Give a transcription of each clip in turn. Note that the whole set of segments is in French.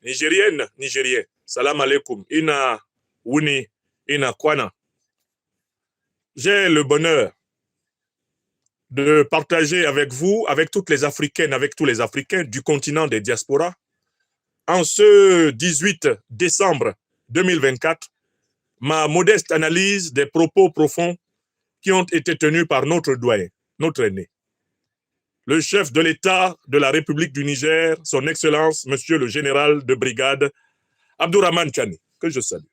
Nigérienne, Nigérien, salam alaikum, ina wuni, ina kwana. J'ai le bonheur de partager avec vous, avec toutes les Africaines, avec tous les Africains du continent des diasporas, en ce 18 décembre 2024, ma modeste analyse des propos profonds qui ont été tenus par notre doyen, notre aîné, le chef de l'État de la République du Niger, son Excellence, Monsieur le Général de Brigade, Abdourahmane Tiani, que je salue,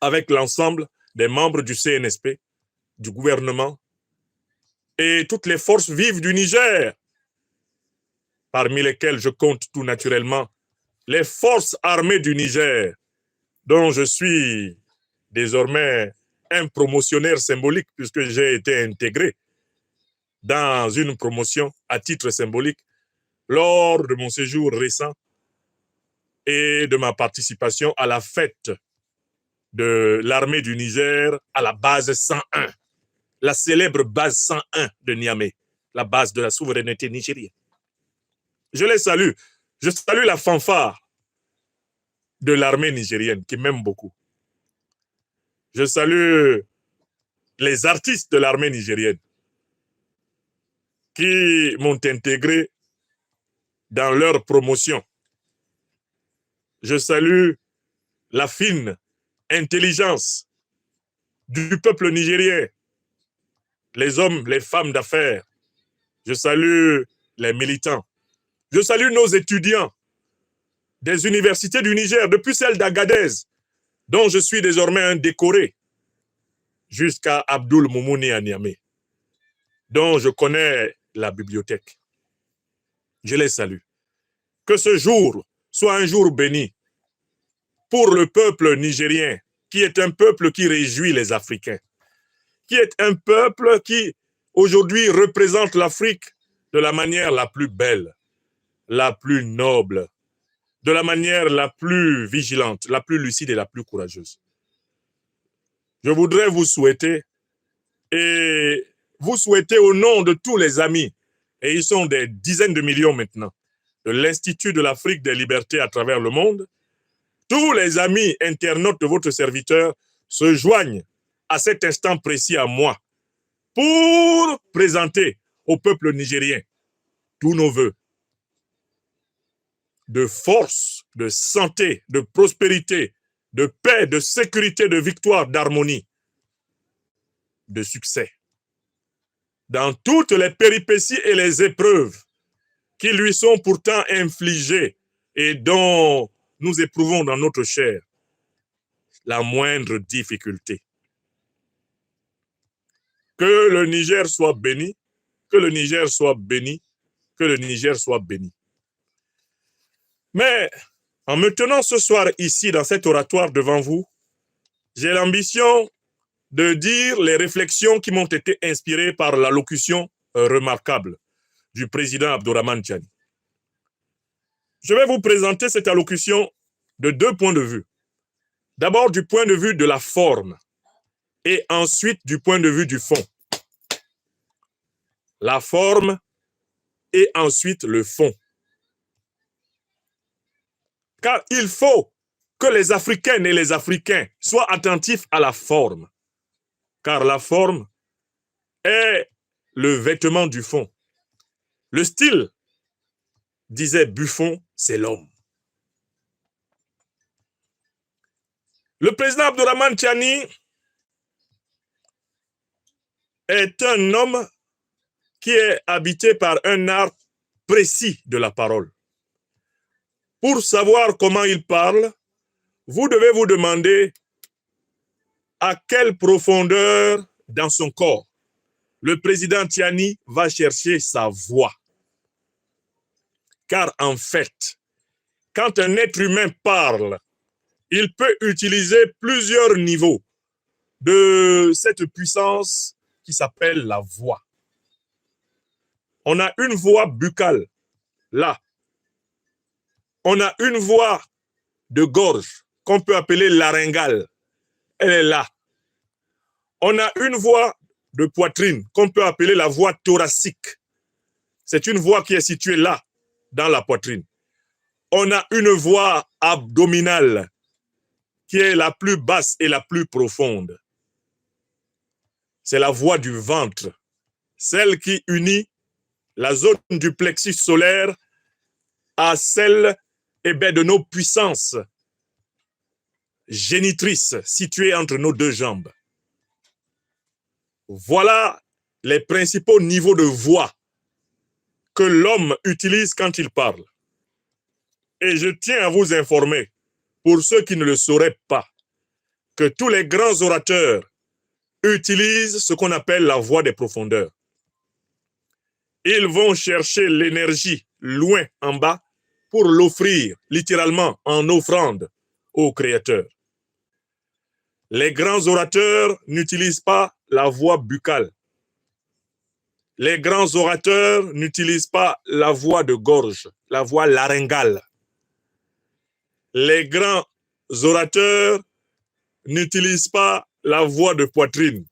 avec l'ensemble des membres du CNSP, du gouvernement et toutes les forces vives du Niger, parmi lesquelles je compte tout naturellement les forces armées du Niger, dont je suis désormais un promotionnaire symbolique puisque j'ai été intégré dans une promotion à titre symbolique lors de mon séjour récent et de ma participation à la fête de l'armée du Niger à la base 101, la célèbre base 101 de Niamey, la base de la souveraineté nigérienne. Je les salue. Je salue la fanfare de l'armée nigérienne qui m'aime beaucoup. Je salue les artistes de l'armée nigérienne qui m'ont intégré dans leur promotion. Je salue la fine intelligence du peuple nigérien, les hommes, les femmes d'affaires. Je salue les militants. Je salue nos étudiants des universités du Niger, depuis celle d'Agadez, dont je suis désormais un décoré, jusqu'à Abdoul Moumouni à Niamey, dont je connais la bibliothèque. Je les salue. Que ce jour soit un jour béni pour le peuple nigérien, qui est un peuple qui réjouit les Africains, qui est un peuple qui aujourd'hui représente l'Afrique de la manière la plus belle, la plus noble, de la manière la plus vigilante, la plus lucide et la plus courageuse. Je voudrais vous souhaiter, et vous souhaiter au nom de tous les amis, et ils sont des dizaines de millions maintenant, de l'Institut de l'Afrique des libertés à travers le monde, tous les amis internautes de votre serviteur se joignent à cet instant précis à moi pour présenter au peuple nigérien tous nos vœux de force, de santé, de prospérité, de paix, de sécurité, de victoire, d'harmonie, de succès. Dans toutes les péripéties et les épreuves qui lui sont pourtant infligées et dont nous éprouvons dans notre chair la moindre difficulté. Que le Niger soit béni, que le Niger soit béni, que le Niger soit béni. Mais en me tenant ce soir ici dans cet oratoire devant vous, j'ai l'ambition de dire les réflexions qui m'ont été inspirées par l'allocution remarquable du président Abdourahmane Tiani. Je vais vous présenter cette allocution de deux points de vue. D'abord du point de vue de la forme et ensuite du point de vue du fond. La forme et ensuite le fond. Car il faut que les Africaines et les Africains soient attentifs à la forme. Car la forme est le vêtement du fond. Le style, disait Buffon, c'est l'homme. Le président Abdourahmane Tiani est un homme qui est habité par un art précis de la parole. Pour savoir comment il parle, vous devez vous demander à quelle profondeur dans son corps le président Tiani va chercher sa voix. Car en fait, quand un être humain parle, il peut utiliser plusieurs niveaux de cette puissance qui s'appelle la voix. On a une voix buccale, là. On a une voix de gorge, qu'on peut appeler laryngale. Elle est là. On a une voix de poitrine, qu'on peut appeler la voix thoracique. C'est une voix qui est située là, dans la poitrine. on a une voie abdominale qui est la plus basse et la plus profonde. C'est la voie du ventre, celle qui unit la zone du plexus solaire à celle de nos puissances génitrices situées entre nos deux jambes. Voilà les principaux niveaux de voix que l'homme utilise quand il parle. Et je tiens à vous informer, pour ceux qui ne le sauraient pas, que tous les grands orateurs utilisent ce qu'on appelle la voix des profondeurs. Ils vont chercher l'énergie loin en bas pour l'offrir littéralement en offrande au Créateur. Les grands orateurs n'utilisent pas la voix buccale. Les grands orateurs n'utilisent pas la voix de gorge, la voix laryngale. Les grands orateurs n'utilisent pas la voix de poitrine.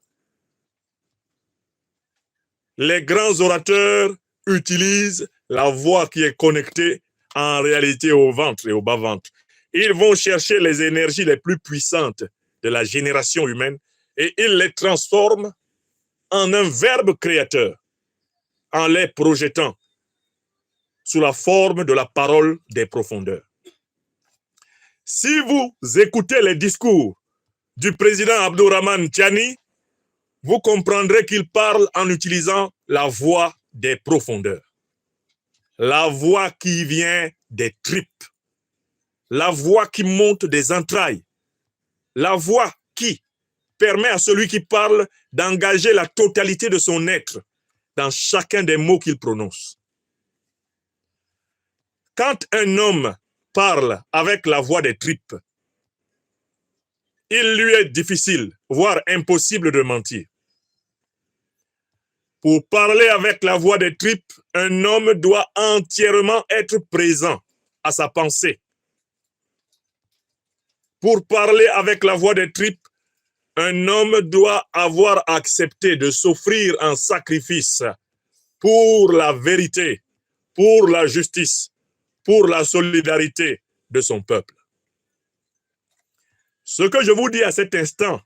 Les grands orateurs utilisent la voix qui est connectée en réalité au ventre et au bas-ventre. Ils vont chercher les énergies les plus puissantes de la génération humaine et ils les transforment en un verbe créateur, en les projetant sous la forme de la parole des profondeurs. Si vous écoutez les discours du président Abdourahmane Tiani, vous comprendrez qu'il parle en utilisant la voix des profondeurs. La voix qui vient des tripes. La voix qui monte des entrailles. La voix qui permet à celui qui parle d'engager la totalité de son être dans chacun des mots qu'il prononce. Quand un homme parle avec la voix des tripes, il lui est difficile, voire impossible de mentir. Pour parler avec la voix des tripes, un homme doit entièrement être présent à sa pensée. Pour parler avec la voix des tripes, un homme doit avoir accepté de s'offrir un sacrifice pour la vérité, pour la justice, pour la solidarité de son peuple. Ce que je vous dis à cet instant,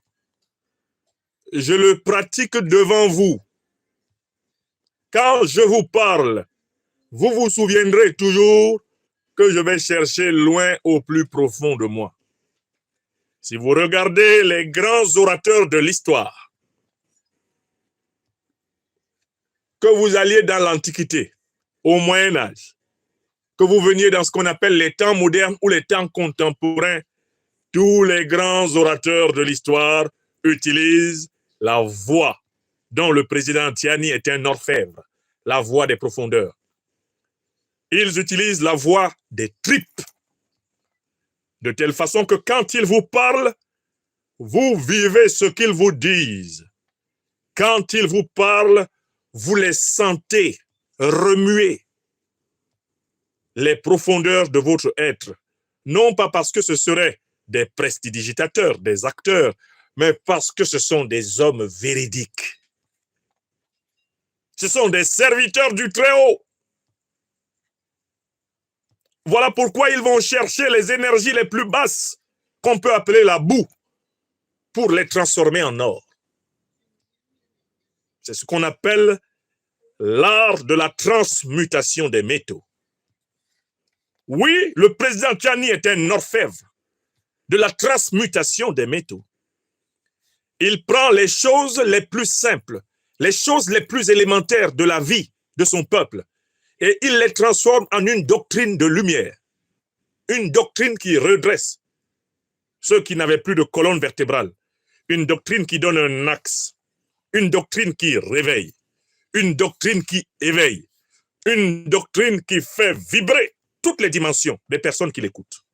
je le pratique devant vous. Quand je vous parle, vous vous souviendrez toujours que je vais chercher loin au plus profond de moi. Si vous regardez les grands orateurs de l'histoire, que vous alliez dans l'Antiquité, au Moyen Âge, que vous veniez dans ce qu'on appelle les temps modernes ou les temps contemporains, tous les grands orateurs de l'histoire utilisent la voix dont le président Tiani est un orfèvre, la voix des profondeurs. Ils utilisent la voix des tripes, de telle façon que quand ils vous parlent, vous vivez ce qu'ils vous disent. Quand ils vous parlent, vous les sentez remuer les profondeurs de votre être. Non pas parce que ce seraient des prestidigitateurs, des acteurs, mais parce que ce sont des hommes véridiques. Ce sont des serviteurs du Très-Haut. Voilà pourquoi ils vont chercher les énergies les plus basses, qu'on peut appeler la boue, pour les transformer en or. C'est ce qu'on appelle l'art de la transmutation des métaux. Oui, le président Tiani est un orfèvre de la transmutation des métaux. Il prend les choses les plus simples, les choses les plus élémentaires de la vie de son peuple, et il les transforme en une doctrine de lumière, une doctrine qui redresse ceux qui n'avaient plus de colonne vertébrale, une doctrine qui donne un axe, une doctrine qui réveille, une doctrine qui éveille, une doctrine qui fait vibrer toutes les dimensions des personnes qui l'écoutent.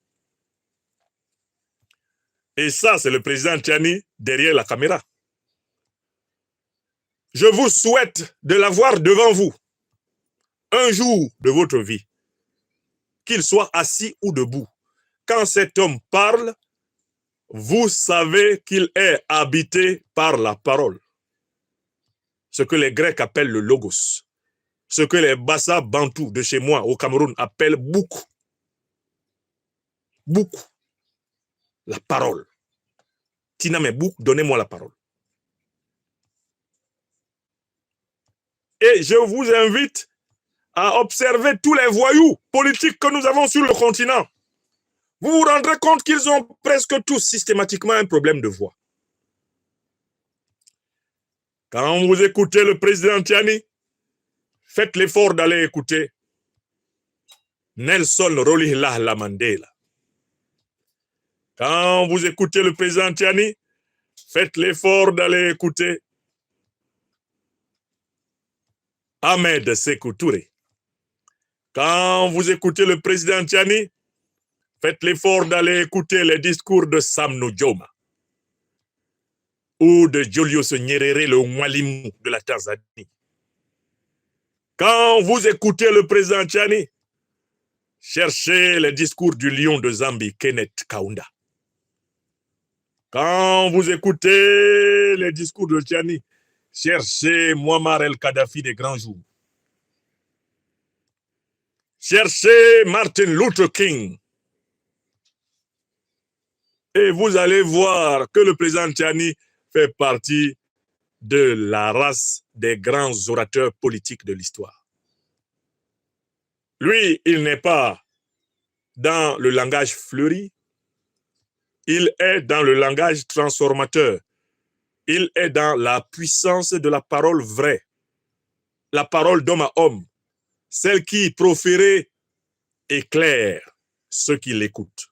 Et ça, c'est le président Tiani derrière la caméra. Je vous souhaite de l'avoir devant vous un jour de votre vie, qu'il soit assis ou debout. Quand cet homme parle, vous savez qu'il est habité par la parole. Ce que les Grecs appellent le logos. Ce que les Bassa Bantous de chez moi au Cameroun appellent Boukou. Beaucoup. La parole. Tina Mebouk, donnez-moi la parole. Et je vous invite à observer tous les voyous politiques que nous avons sur le continent. Vous vous rendrez compte qu'ils ont presque tous systématiquement un problème de voix. Quand vous écoutez le président Tiani, faites l'effort d'aller écouter Nelson Rolihlahla Mandela. Quand vous écoutez le président Tiani, faites l'effort d'aller écouter Ahmed Sékou Touré. Quand vous écoutez le président Tiani, faites l'effort d'aller écouter les discours de Sam Nujoma ou de Julius Nyerere, le Mwalimu de la Tanzanie. Quand vous écoutez le président Tiani, cherchez les discours du lion de Zambie, Kenneth Kaunda. Quand vous écoutez les discours de Tiani, cherchez Muammar el-Kadhafi des grands jours. Cherchez Martin Luther King. Et vous allez voir que le président Tiani fait partie de la race des grands orateurs politiques de l'histoire. Lui, il n'est pas dans le langage fleuri, il est dans le langage transformateur. Il est dans la puissance de la parole vraie, la parole d'homme à homme, celle qui, proférée, éclaire ceux qui l'écoutent.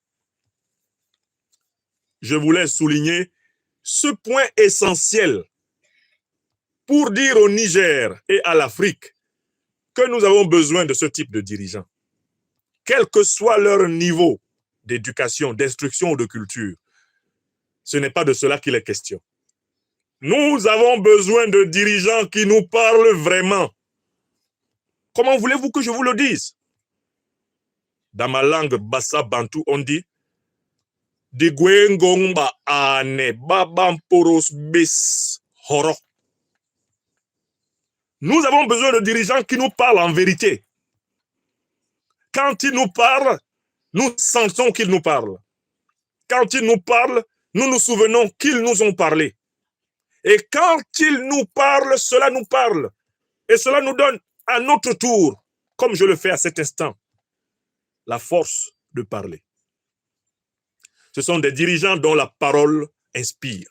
Je voulais souligner ce point essentiel pour dire au Niger et à l'Afrique que nous avons besoin de ce type de dirigeants. Quel que soit leur niveau d'éducation, d'instruction ou de culture, ce n'est pas de cela qu'il est question. Nous avons besoin de dirigeants qui nous parlent vraiment. Comment voulez-vous que je vous le dise? Dans ma langue Bassa Bantou, on dit Digwengongba ane babamporos bis horo. Nous avons besoin de dirigeants qui nous parlent en vérité. Quand ils nous parlent, nous sentons qu'ils nous parlent. Quand ils nous parlent, nous nous souvenons qu'ils nous ont parlé. Et quand ils nous parlent, cela nous parle. Et cela nous donne à notre tour, comme je le fais à cet instant, la force de parler. Ce sont des dirigeants dont la parole inspire.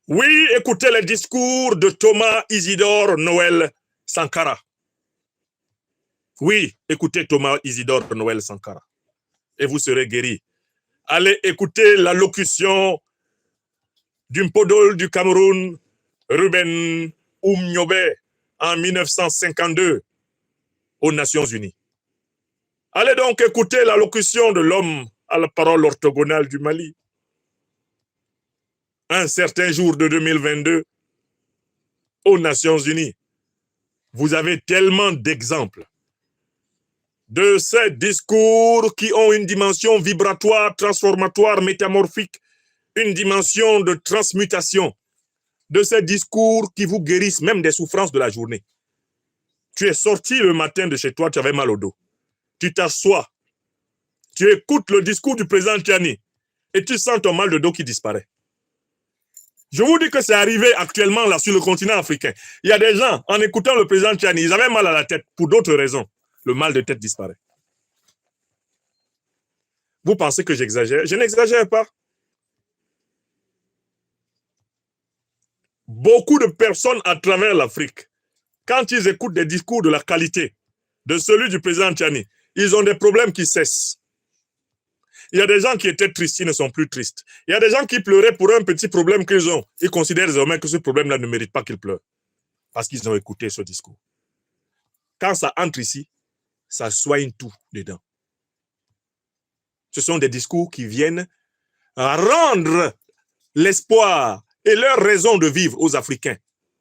Oui, écoutez les discours de Thomas Isidore Noël Sankara. Oui, écoutez Thomas Isidore Noël Sankara. Et vous serez guéris. Allez écouter l'allocution du Mpodol du Cameroun, Ruben Oumniobe, en 1952, aux Nations Unies. Allez donc écouter l'allocution de l'homme à la parole orthogonale du Mali. Un certain jour de 2022, aux Nations Unies. Vous avez tellement d'exemples de ces discours qui ont une dimension vibratoire, transformatoire, métamorphique, une dimension de transmutation, de ces discours qui vous guérissent même des souffrances de la journée. Tu es sorti le matin de chez toi, tu avais mal au dos. Tu t'assois, tu écoutes le discours du président Tiani et tu sens ton mal de dos qui disparaît. Je vous dis que c'est arrivé actuellement là sur le continent africain. Il y a des gens, en écoutant le président Tiani, ils avaient mal à la tête pour d'autres raisons. Le mal de tête disparaît. Vous pensez que j'exagère? Je n'exagère pas. Beaucoup de personnes à travers l'Afrique, quand ils écoutent des discours de la qualité de celui du président Tiani, ils ont des problèmes qui cessent. Il y a des gens qui étaient tristes, ils ne sont plus tristes. Il y a des gens qui pleuraient pour un petit problème qu'ils ont. Ils considèrent désormais que ce problème-là ne mérite pas qu'ils pleurent. Parce qu'ils ont écouté ce discours. Quand ça entre ici, ça soigne tout dedans. Ce sont des discours qui viennent rendre l'espoir et leur raison de vivre aux Africains,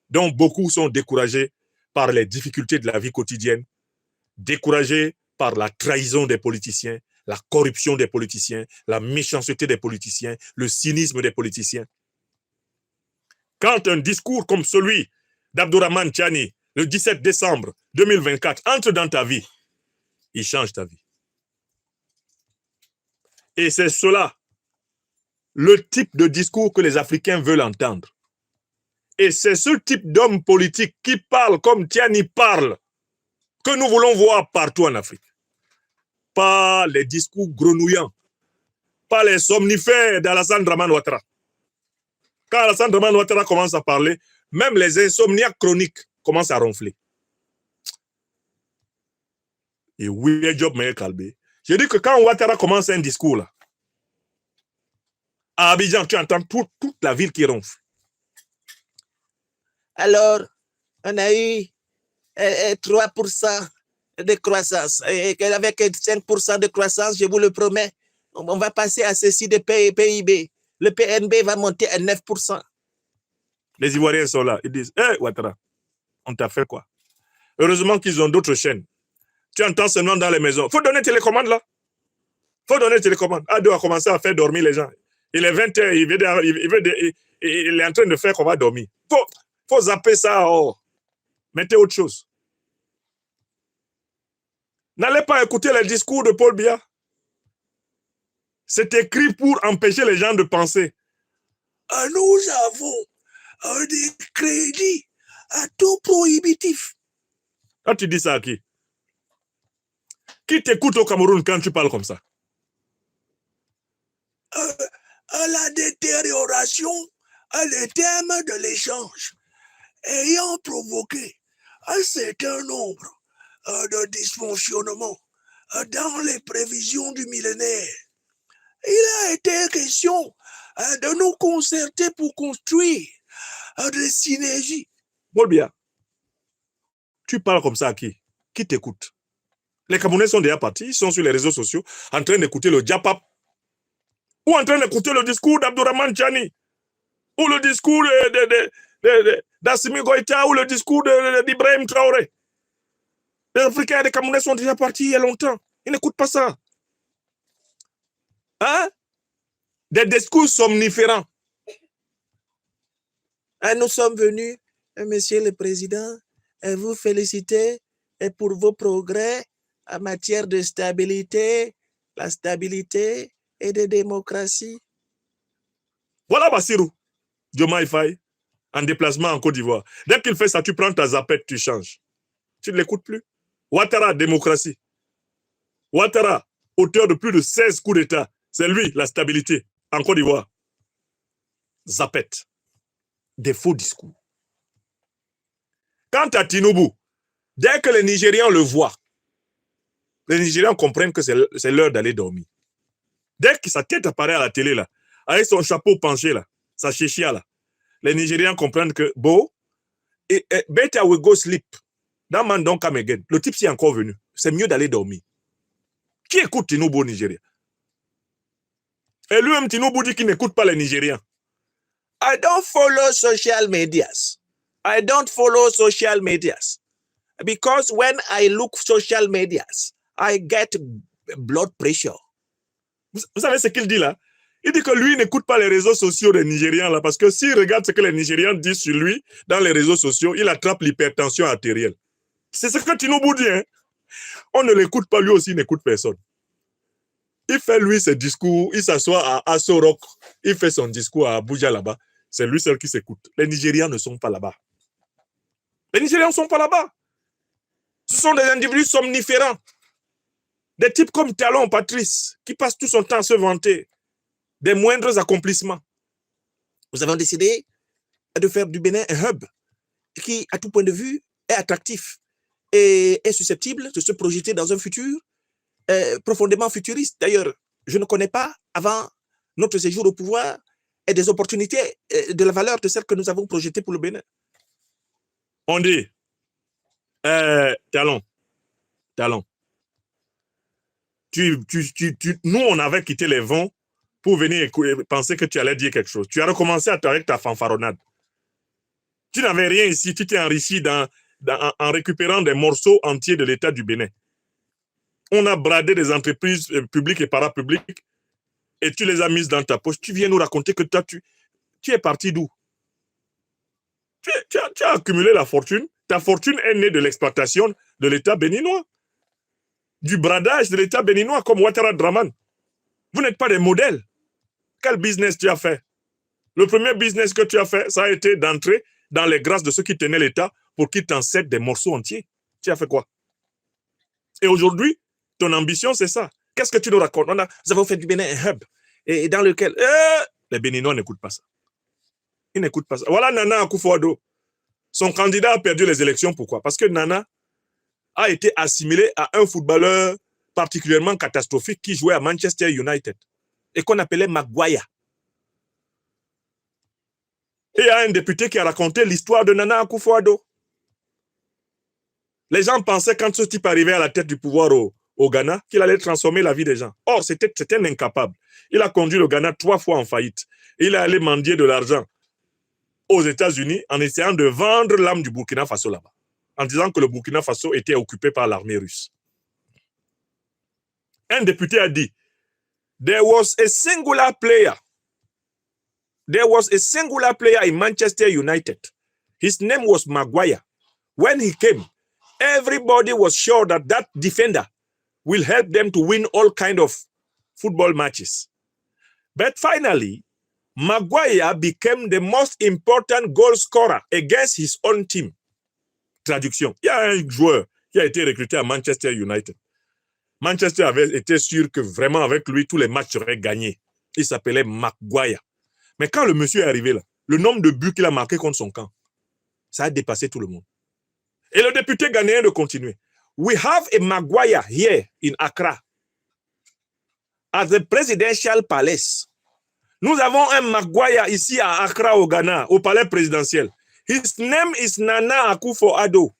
dont beaucoup sont découragés par les difficultés de la vie quotidienne, découragés par la trahison des politiciens, la corruption des politiciens, la méchanceté des politiciens, le cynisme des politiciens. Quand un discours comme celui d'Abdourahmane Tiani, le 17 décembre 2024, entre dans ta vie, il change ta vie. Et c'est cela, le type de discours que les Africains veulent entendre. Et c'est ce type d'homme politique qui parle comme Tiani parle que nous voulons voir partout en Afrique. Pas les discours grenouillants, pas les somnifères d'Alassane Dramane Ouattara. Quand Alassane Dramane Ouattara commence à parler, même les insomniaques chroniques commencent à ronfler. Et oui, job mais calbé. Je dis que quand Ouattara commence un discours là, à Abidjan, tu entends toute la ville qui ronfle. Alors, on a eu 3% de croissance. Et avec 5% de croissance, je vous le promets, on va passer à ceci de PIB. Le PNB va monter à 9%. Les Ivoiriens sont là. Ils disent, hé, Ouattara, on t'a fait quoi? Heureusement qu'ils ont d'autres chaînes. Tu entends seulement dans les maisons. Il faut donner télécommande là. Il faut donner télécommande. Ado a commencé à faire dormir les gens. Il est 20h, il est en train de faire qu'on va dormir. Il faut zapper ça. Oh. Mettez autre chose. N'allez pas écouter les discours de Paul Biya. C'est écrit pour empêcher les gens de penser. Nous avons des crédits à taux prohibitif. Quand tu dis ça à qui? Qui t'écoute au Cameroun quand tu parles comme ça? À la détérioration les termes de l'échange ayant provoqué un certain nombre de dysfonctionnements dans les prévisions du millénaire. Il a été question de nous concerter pour construire des synergies. Bolbia, tu parles comme ça à qui? Qui t'écoute? Les Camerounais sont déjà partis, ils sont sur les réseaux sociaux en train d'écouter le Diapap ou en train d'écouter le discours d'Abdourahmane Tchani ou le discours d'Assimi Goïta ou le discours d'Ibrahim Traoré. Les Africains et les Camerounais sont déjà partis il y a longtemps. Ils n'écoutent pas ça. Hein? Des discours somniférants. Nous sommes venus, Monsieur le Président, vous féliciter pour vos progrès en matière de stabilité, la stabilité et de démocratie. Voilà Bassirou, Diomaye Faye, en déplacement en Côte d'Ivoire. Dès qu'il fait ça, tu prends ta zapette, tu changes. Tu ne l'écoutes plus. Ouattara, démocratie. Ouattara, auteur de plus de 16 coups d'État. C'est lui, la stabilité, en Côte d'Ivoire. Zapette. Des faux discours. Quant à Tinubu, dès que les Nigérians le voient, les Nigérians comprennent que c'est l'heure d'aller dormir. Dès que sa tête apparaît à la télé, là, avec son chapeau penché, là, sa chéchia, là, les Nigérians comprennent que, better we go sleep. That man don't come again. Le type s'y est encore venu. C'est mieux d'aller dormir. Qui écoute Tinubu au Nigeria? Et lui-même, Tinubu dit qu'il n'écoute pas les Nigériens. I don't follow social medias. I don't follow social medias. Because when I look social medias, I get blood pressure. Vous savez ce qu'il dit là? Il dit que lui n'écoute pas les réseaux sociaux des Nigériens là, parce que s'il regarde ce que les Nigériens disent sur lui dans les réseaux sociaux, il attrape l'hypertension artérielle. C'est ce que Tinubu dit. Hein? On ne l'écoute pas, lui aussi n'écoute personne. Il fait lui ses discours, il s'assoit à Aso Rock, il fait son discours à Abuja là-bas. C'est lui seul qui s'écoute. Les Nigériens ne sont pas là-bas. Les Nigériens ne sont pas là-bas. Ce sont des individus somniférants. Des types comme Talon Patrice, qui passent tout son temps à se vanter des moindres accomplissements. Nous avons décidé de faire du Bénin un hub qui, à tout point de vue, est attractif et est susceptible de se projeter dans un futur profondément futuriste. D'ailleurs, je ne connais pas, avant notre séjour au pouvoir, et des opportunités de la valeur de celles que nous avons projetées pour le Bénin. On dit, Talon, nous, on avait quitté les vents pour venir penser que tu allais dire quelque chose. Tu as recommencé avec ta fanfaronnade. Tu n'avais rien ici, tu t'es enrichi en récupérant des morceaux entiers de l'État du Bénin. On a bradé des entreprises publiques et parapubliques et tu les as mises dans ta poche. Tu viens nous raconter que toi, tu es parti d'où? Tu as accumulé la fortune. Ta fortune est née de l'exploitation de l'État béninois. Du bradage de l'État béninois comme Ouattara Dramane. Vous n'êtes pas des modèles. Quel business tu as fait? Le premier business que tu as fait, ça a été d'entrer dans les grâces de ceux qui tenaient l'État pour qu'ils t'en cèdent des morceaux entiers. Tu as fait quoi? Et aujourd'hui, ton ambition, c'est ça. Qu'est-ce que tu nous racontes? Nous avons fait du Bénin un hub et dans lequel les Béninois n'écoutent pas ça. Ils n'écoutent pas ça. Voilà Nana Akufo-Addo. Son candidat a perdu les élections. Pourquoi? Parce que Nana a été assimilé à un footballeur particulièrement catastrophique qui jouait à Manchester United et qu'on appelait Maguire. Et il y a un député qui a raconté l'histoire de Nana Akufo-Addo. Les gens pensaient, quand ce type arrivait à la tête du pouvoir au Ghana, qu'il allait transformer la vie des gens. Or, c'était un incapable. Il a conduit le Ghana 3 fois en faillite. Il est allé mendier de l'argent aux États-Unis en essayant de vendre l'âme du Burkina Faso là-bas, en disant que le Burkina Faso était occupé par l'armée russe. Un député a dit, there was a singular player in Manchester United. His name was Maguire. When he came, everybody was sure that that defender will help them to win all kind of football matches. But finally, Maguire became the most important goal scorer against his own team. Traduction. Il y a un joueur qui a été recruté à Manchester United. Manchester avait été sûr que vraiment avec lui, tous les matchs seraient gagnés. Il s'appelait Maguire. Mais quand le monsieur est arrivé là, le nombre de buts qu'il a marqué contre son camp, ça a dépassé tout le monde. Et le député ghanéen de continuer. We have a Maguire here in Accra at the Presidential Palace. Nous avons un Maguire ici à Accra au Ghana, au palais présidentiel. His name is Nana Akufo-Addo.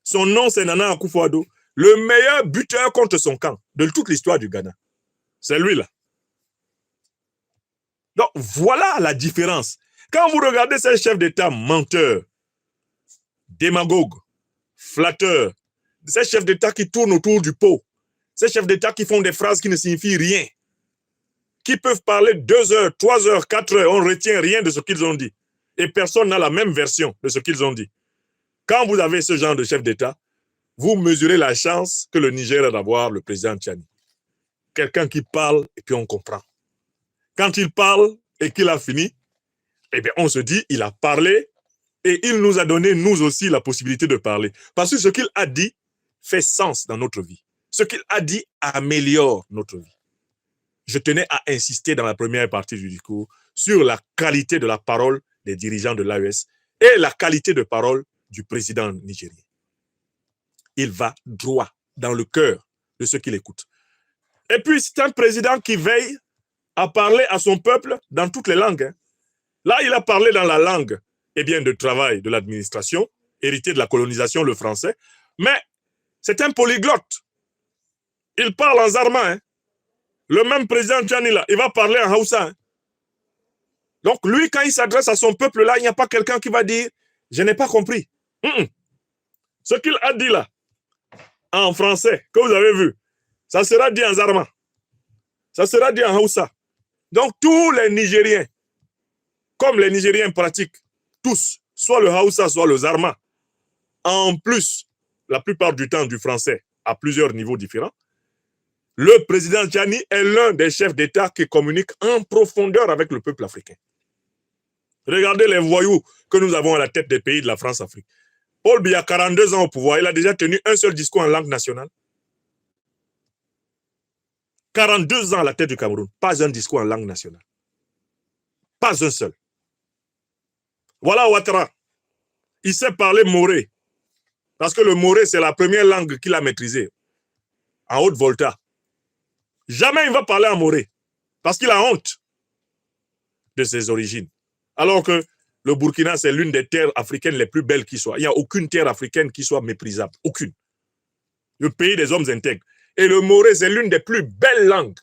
Son nom c'est Nana Akufo-Addo, le meilleur buteur contre son camp de toute l'histoire du Ghana. C'est lui là. Donc voilà la différence. Quand vous regardez ces chefs d'État menteurs, démagogues, flatteurs, ces chefs d'État qui tournent autour du pot, ces chefs d'État qui font des phrases qui ne signifient rien, qui peuvent parler 2 heures, 3 heures, 4 heures, on ne retient rien de ce qu'ils ont dit. Et personne n'a la même version de ce qu'ils ont dit. Quand vous avez ce genre de chef d'État, vous mesurez la chance que le Niger a d'avoir le président Tchani. Quelqu'un qui parle et puis on comprend. Quand il parle et qu'il a fini, eh bien on se dit, il a parlé et il nous a donné, nous aussi, la possibilité de parler. Parce que ce qu'il a dit fait sens dans notre vie. Ce qu'il a dit améliore notre vie. Je tenais à insister dans la première partie du discours sur la qualité de la parole des dirigeants de l'AES et la qualité de parole du président nigérien. Il va droit dans le cœur de ceux qui l'écoutent. Et puis, c'est un président qui veille à parler à son peuple dans toutes les langues. Là, il a parlé dans la langue de travail de l'administration, hérité de la colonisation, le français, mais c'est un polyglotte. Il parle en zarma. Le même président Tchani, là, il va parler en Hausa. Donc, lui, quand il s'adresse à son peuple, là, il n'y a pas quelqu'un qui va dire « Je n'ai pas compris ». Ce qu'il a dit là, en français, que vous avez vu, ça sera dit en zarma. Ça sera dit en Hausa. Donc, tous les Nigériens, comme les Nigériens pratiquent tous, soit le Hausa, soit le zarma, en plus, la plupart du temps, du français, à plusieurs niveaux différents, le président Tchani est l'un des chefs d'État qui communique en profondeur avec le peuple africain. Regardez les voyous que nous avons à la tête des pays de la France-Afrique. Paul Biya, 42 ans au pouvoir, il a déjà tenu un seul discours en langue nationale. 42 ans à la tête du Cameroun, pas un discours en langue nationale. Pas un seul. Voilà Ouattara. Il sait parler moré. Parce que le moré, c'est la première langue qu'il a maîtrisée. En Haute-Volta. Jamais il va parler en moré. Parce qu'il a honte de ses origines. Alors que le Burkina, c'est l'une des terres africaines les plus belles qui soit. Il n'y a aucune terre africaine qui soit méprisable. Aucune. Le pays des hommes intègres. Et le moré, c'est l'une des plus belles langues.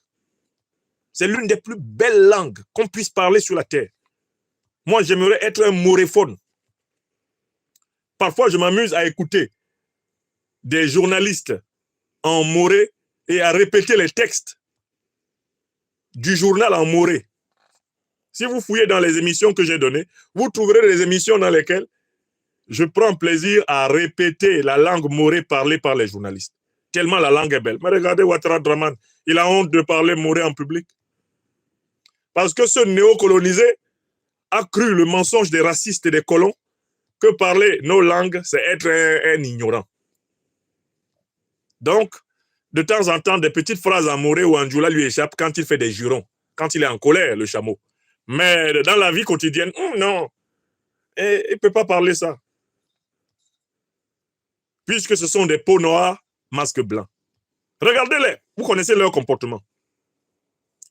C'est l'une des plus belles langues qu'on puisse parler sur la terre. Moi, j'aimerais être un moréphone. Parfois, je m'amuse à écouter des journalistes en moré et à répéter les textes du journal en moré. Si vous fouillez dans les émissions que j'ai données, vous trouverez des émissions dans lesquelles je prends plaisir à répéter la langue morée parlée par les journalistes. Tellement la langue est belle. Mais regardez Ouattara Draman, il a honte de parler Moré en public. Parce que ce néocolonisé a cru le mensonge des racistes et des colons que parler nos langues, c'est être un ignorant. Donc, de temps en temps, des petites phrases en Moré ou en Djoula lui échappent quand il fait des jurons, quand il est en colère, le chameau. Mais dans la vie quotidienne, non, il ne peut pas parler ça. Puisque ce sont des peaux noires, masques blancs. Regardez-les, vous connaissez leur comportement.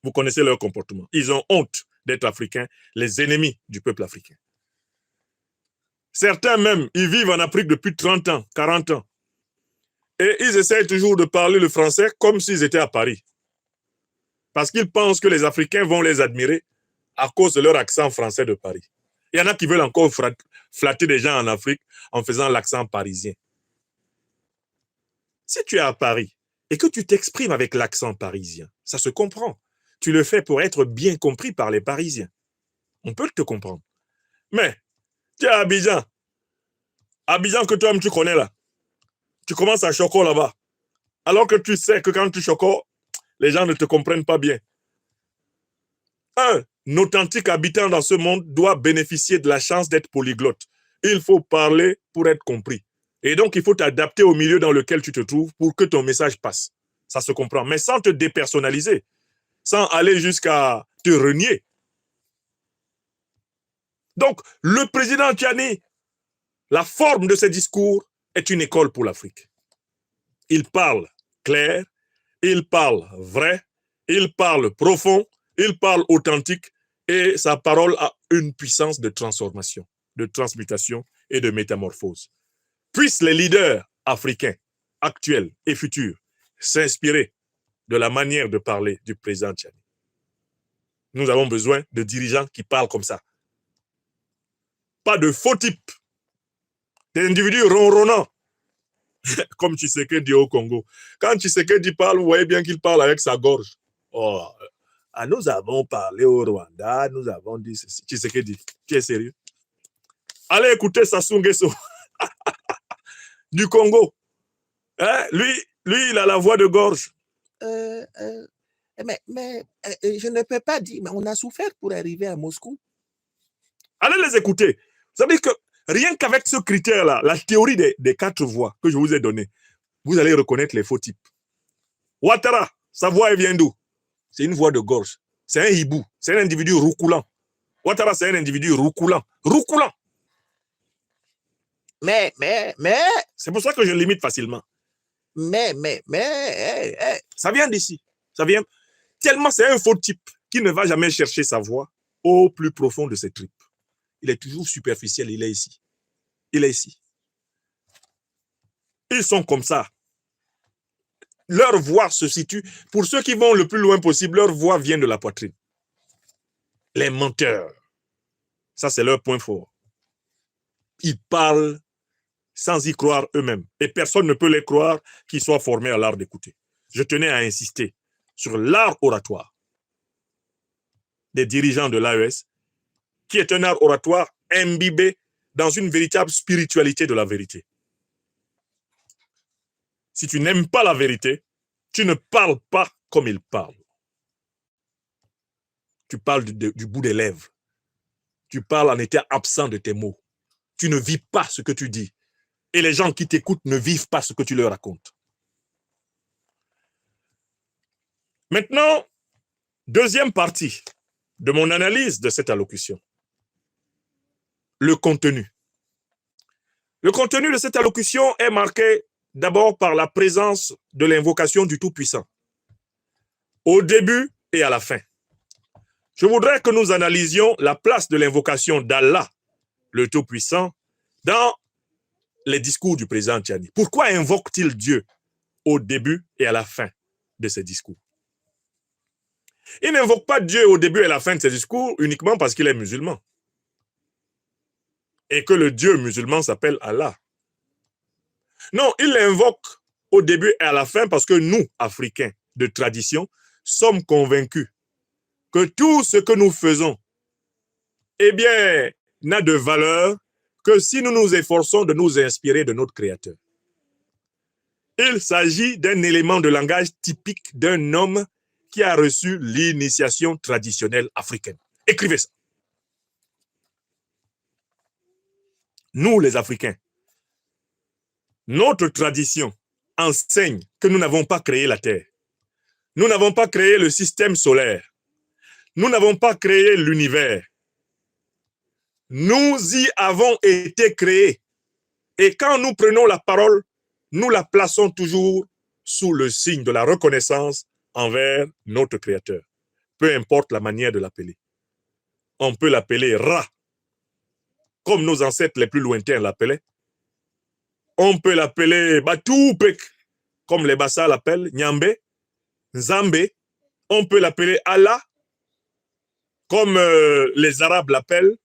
Vous connaissez leur comportement. Ils ont honte d'être africains, les ennemis du peuple africain. Certains même, ils vivent en Afrique depuis 30 ans, 40 ans. Et ils essayent toujours de parler le français comme s'ils étaient à Paris. Parce qu'ils pensent que les Africains vont les admirer à cause de leur accent français de Paris. Il y en a qui veulent encore flatter des gens en Afrique en faisant l'accent parisien. Si tu es à Paris et que tu t'exprimes avec l'accent parisien, ça se comprend. Tu le fais pour être bien compris par les Parisiens. On peut te comprendre. Mais tu es à Abidjan. Abidjan que toi-même tu connais là. Tu commences à choco là-bas. Alors que tu sais que quand tu choco, les gens ne te comprennent pas bien. Un authentique habitant dans ce monde doit bénéficier de la chance d'être polyglotte. Il faut parler pour être compris. Et donc, il faut t'adapter au milieu dans lequel tu te trouves pour que ton message passe. Ça se comprend. Mais sans te dépersonnaliser, sans aller jusqu'à te renier. Donc, le président Tchani, la forme de ses discours est une école pour l'Afrique. Il parle clair, il parle vrai, il parle profond, il parle authentique et sa parole a une puissance de transformation, de transmutation et de métamorphose. Puissent les leaders africains, actuels et futurs, s'inspirer de la manière de parler du président Tchani. Nous avons besoin de dirigeants qui parlent comme ça. Pas de faux types, des individus ronronnants, comme Tshisekedi au Congo. Quand Tshisekedi parle, vous voyez bien qu'il parle avec sa gorge. Oh, nous avons parlé au Rwanda, nous avons dit ceci. Tshisekedi, tu es sérieux? Allez écouter Sassou Nguesso du Congo. Hein? Lui, il a la voix de gorge. Mais je ne peux pas dire, mais on a souffert pour arriver à Moscou. Allez les écouter. Vous savez que rien qu'avec ce critère-là, la théorie des 4 voix que je vous ai donnée, vous allez reconnaître les faux types. Ouattara, sa voix, elle vient d'où? C'est une voix de gorge. C'est un hibou. C'est un individu roucoulant. Ouattara, c'est un individu roucoulant. Roucoulant. Mais. C'est pour ça que je limite facilement. Ça vient d'ici. Ça vient. Tellement c'est un faux type qui ne va jamais chercher sa voix au plus profond de ses tripes. Il est toujours superficiel. Il est ici. Il est ici. Ils sont comme ça. Leur voix se situe. Pour ceux qui vont le plus loin possible, leur voix vient de la poitrine. Les menteurs. Ça, c'est leur point fort. Ils parlent sans y croire eux-mêmes. Et personne ne peut les croire qu'ils soient formés à l'art d'écouter. Je tenais à insister sur l'art oratoire des dirigeants de l'AES, qui est un art oratoire imbibé dans une véritable spiritualité de la vérité. Si tu n'aimes pas la vérité, tu ne parles pas comme ils parlent. Tu parles du bout des lèvres. Tu parles en étant absent de tes mots. Tu ne vis pas ce que tu dis. Et les gens qui t'écoutent ne vivent pas ce que tu leur racontes. Maintenant, deuxième partie de mon analyse de cette allocution. Le contenu. Le contenu de cette allocution est marqué d'abord par la présence de l'invocation du Tout-Puissant, au début et à la fin. Je voudrais que nous analysions la place de l'invocation d'Allah, le Tout-Puissant, dans les discours du président Tchani. Pourquoi invoque-t-il Dieu au début et à la fin de ses discours? Il n'invoque pas Dieu au début et à la fin de ses discours uniquement parce qu'il est musulman. Et que le Dieu musulman s'appelle Allah. Non, il l'invoque au début et à la fin parce que nous, Africains de tradition, sommes convaincus que tout ce que nous faisons, eh bien, n'a de valeur que si nous nous efforçons de nous inspirer de notre Créateur. Il s'agit d'un élément de langage typique d'un homme qui a reçu l'initiation traditionnelle africaine. Écrivez ça. Nous, les Africains, notre tradition enseigne que nous n'avons pas créé la Terre. Nous n'avons pas créé le système solaire. Nous n'avons pas créé l'univers. Nous y avons été créés. Et quand nous prenons la parole, nous la plaçons toujours sous le signe de la reconnaissance envers notre Créateur. Peu importe la manière de l'appeler. On peut l'appeler Ra, comme nos ancêtres les plus lointains l'appelaient. On peut l'appeler Batoupek, comme les Bassa l'appellent, Nyambe, Nzambe. On peut l'appeler Allah, comme les Arabes l'appellent.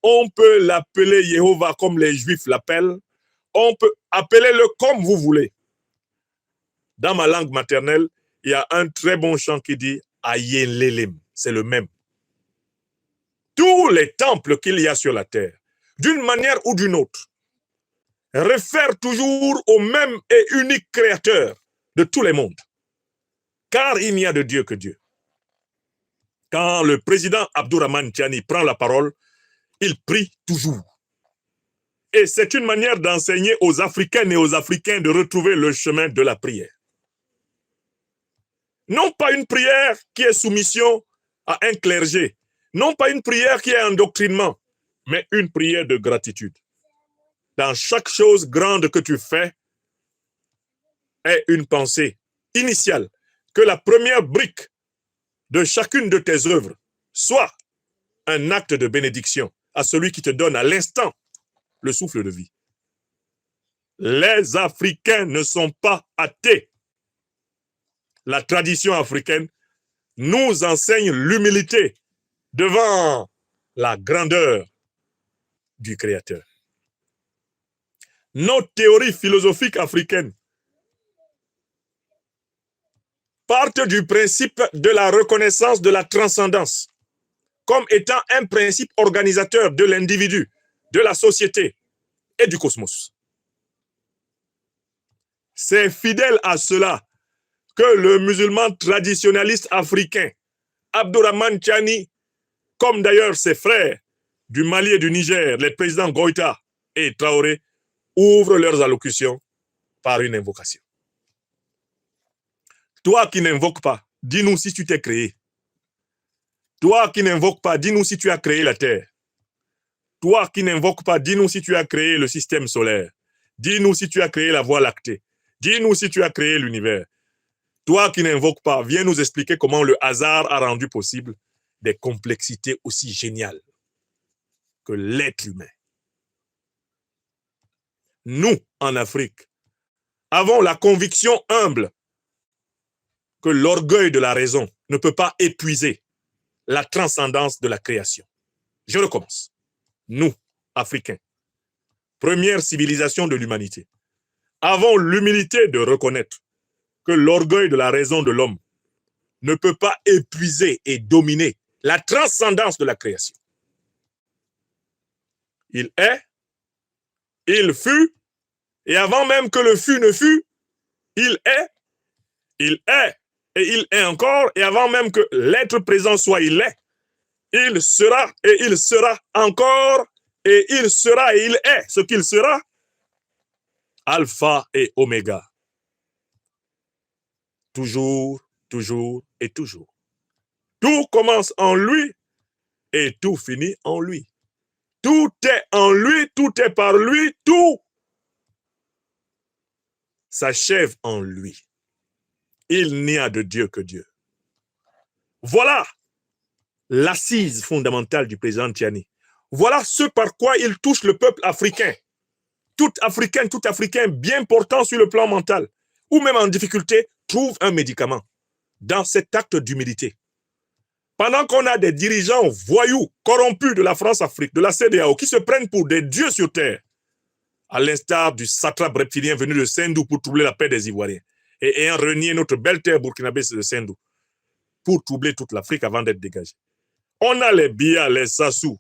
On peut l'appeler Jéhovah, comme les Juifs l'appellent. On peut appeler le comme vous voulez. Dans ma langue maternelle, il y a un très bon chant qui dit Ayelelem. C'est le même. Tous les temples qu'il y a sur la terre, d'une manière ou d'une autre, réfèrent toujours au même et unique créateur de tous les mondes. Car il n'y a de Dieu que Dieu. Quand le président Abdourahmane Tiani prend la parole, il prie toujours. Et c'est une manière d'enseigner aux Africaines et aux Africains de retrouver le chemin de la prière. Non pas une prière qui est soumission à un clergé, non pas une prière qui est endoctrinement, mais une prière de gratitude. Dans chaque chose grande que tu fais, est une pensée initiale, que la première brique de chacune de tes œuvres soit un acte de bénédiction à celui qui te donne à l'instant le souffle de vie. Les Africains ne sont pas athées. La tradition africaine nous enseigne l'humilité devant la grandeur du Créateur. Nos théories philosophiques africaines partent du principe de la reconnaissance de la transcendance comme étant un principe organisateur de l'individu, de la société et du cosmos. C'est fidèle à cela que le musulman traditionnaliste africain, Abdourahmane Tiani, comme d'ailleurs ses frères du Mali et du Niger, les présidents Goïta et Traoré, ouvrent leurs allocutions par une invocation. Toi qui n'invoques pas, dis-nous si tu t'es créé. Toi qui n'invoques pas, dis-nous si tu as créé la terre. Toi qui n'invoques pas, dis-nous si tu as créé le système solaire. Dis-nous si tu as créé la Voie lactée. Dis-nous si tu as créé l'univers. Toi qui n'invoques pas, viens nous expliquer comment le hasard a rendu possible des complexités aussi géniales que l'être humain. Nous, en Afrique, avons la conviction humble que l'orgueil de la raison ne peut pas épuiser la transcendance de la création. Je recommence. Nous, Africains, première civilisation de l'humanité, avons l'humilité de reconnaître que l'orgueil de la raison de l'homme ne peut pas épuiser et dominer la transcendance de la création. Il est, il fut, et avant même que le fut ne fût, il est, et il est encore, et avant même que l'être présent soit il est, il sera, et il sera encore, et il sera, et il est ce qu'il sera, Alpha et Oméga. Toujours, toujours et toujours. Tout commence en lui et tout finit en lui. Tout est en lui, tout est par lui, tout s'achève en lui. Il n'y a de Dieu que Dieu. Voilà l'assise fondamentale du président Tiani. Voilà ce par quoi il touche le peuple africain. Tout Africain bien portant sur le plan mental, ou même en difficulté, trouve un médicament dans cet acte d'humilité. Pendant qu'on a des dirigeants voyous, corrompus de la France-Afrique, de la CEDEAO, qui se prennent pour des dieux sur terre, à l'instar du satrape reptilien venu de Sendou pour troubler la paix des Ivoiriens, et ayant renié notre belle terre burkinabé de Sendou, pour troubler toute l'Afrique avant d'être dégagé. On a les Biya, les Sassou,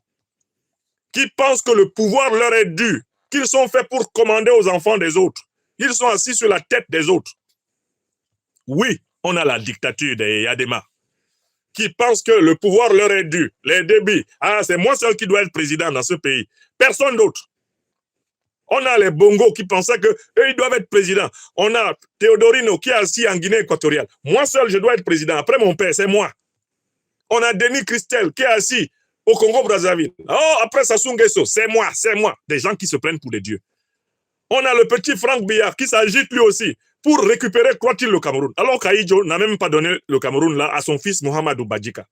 qui pensent que le pouvoir leur est dû, qu'ils sont faits pour commander aux enfants des autres, Ils sont assis sur la tête des autres. Oui, on a la dictature des Yadema qui pensent que le pouvoir leur est dû. Les débits. Ah, c'est moi seul qui dois être président dans ce pays. Personne d'autre. On a les Bongo qui pensaient qu'eux, ils doivent être présidents. On a Teodorino qui est assis en Guinée équatoriale. Moi seul, je dois être président. Après mon père, c'est moi. On a Denis Christel qui est assis au Congo-Brazzaville. Oh, après Sassou Nguesso, c'est moi, c'est moi. Des gens qui se prennent pour des dieux. On a le petit Franck Billard qui s'agite lui aussi pour récupérer, croit-il, le Cameroun. Alors qu'Aïdjo n'a même pas donné le Cameroun là à son fils Mohamedou Badjika.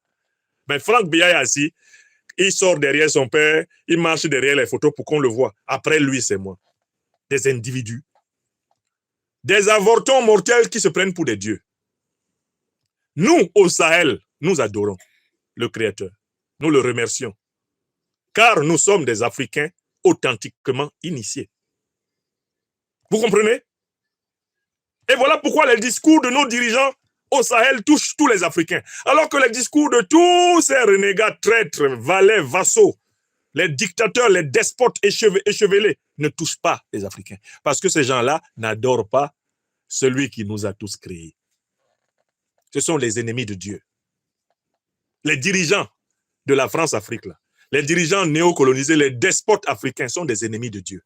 Mais Franck Billard est assis, il sort derrière son père, il marche derrière les photos pour qu'on le voit. Après lui, c'est moi. Des individus. Des avortons mortels qui se prennent pour des dieux. Nous, au Sahel, nous adorons le Créateur. Nous le remercions. Car nous sommes des Africains authentiquement initiés. Vous comprenez? Et voilà pourquoi les discours de nos dirigeants au Sahel touchent tous les Africains. Alors que les discours de tous ces renégats, traîtres, valets, vassaux, les dictateurs, les despotes échevelés ne touchent pas les Africains. Parce que ces gens-là n'adorent pas celui qui nous a tous créés. Ce sont les ennemis de Dieu. Les dirigeants de la France-Afrique, là, les dirigeants néocolonisés, les despotes africains sont des ennemis de Dieu.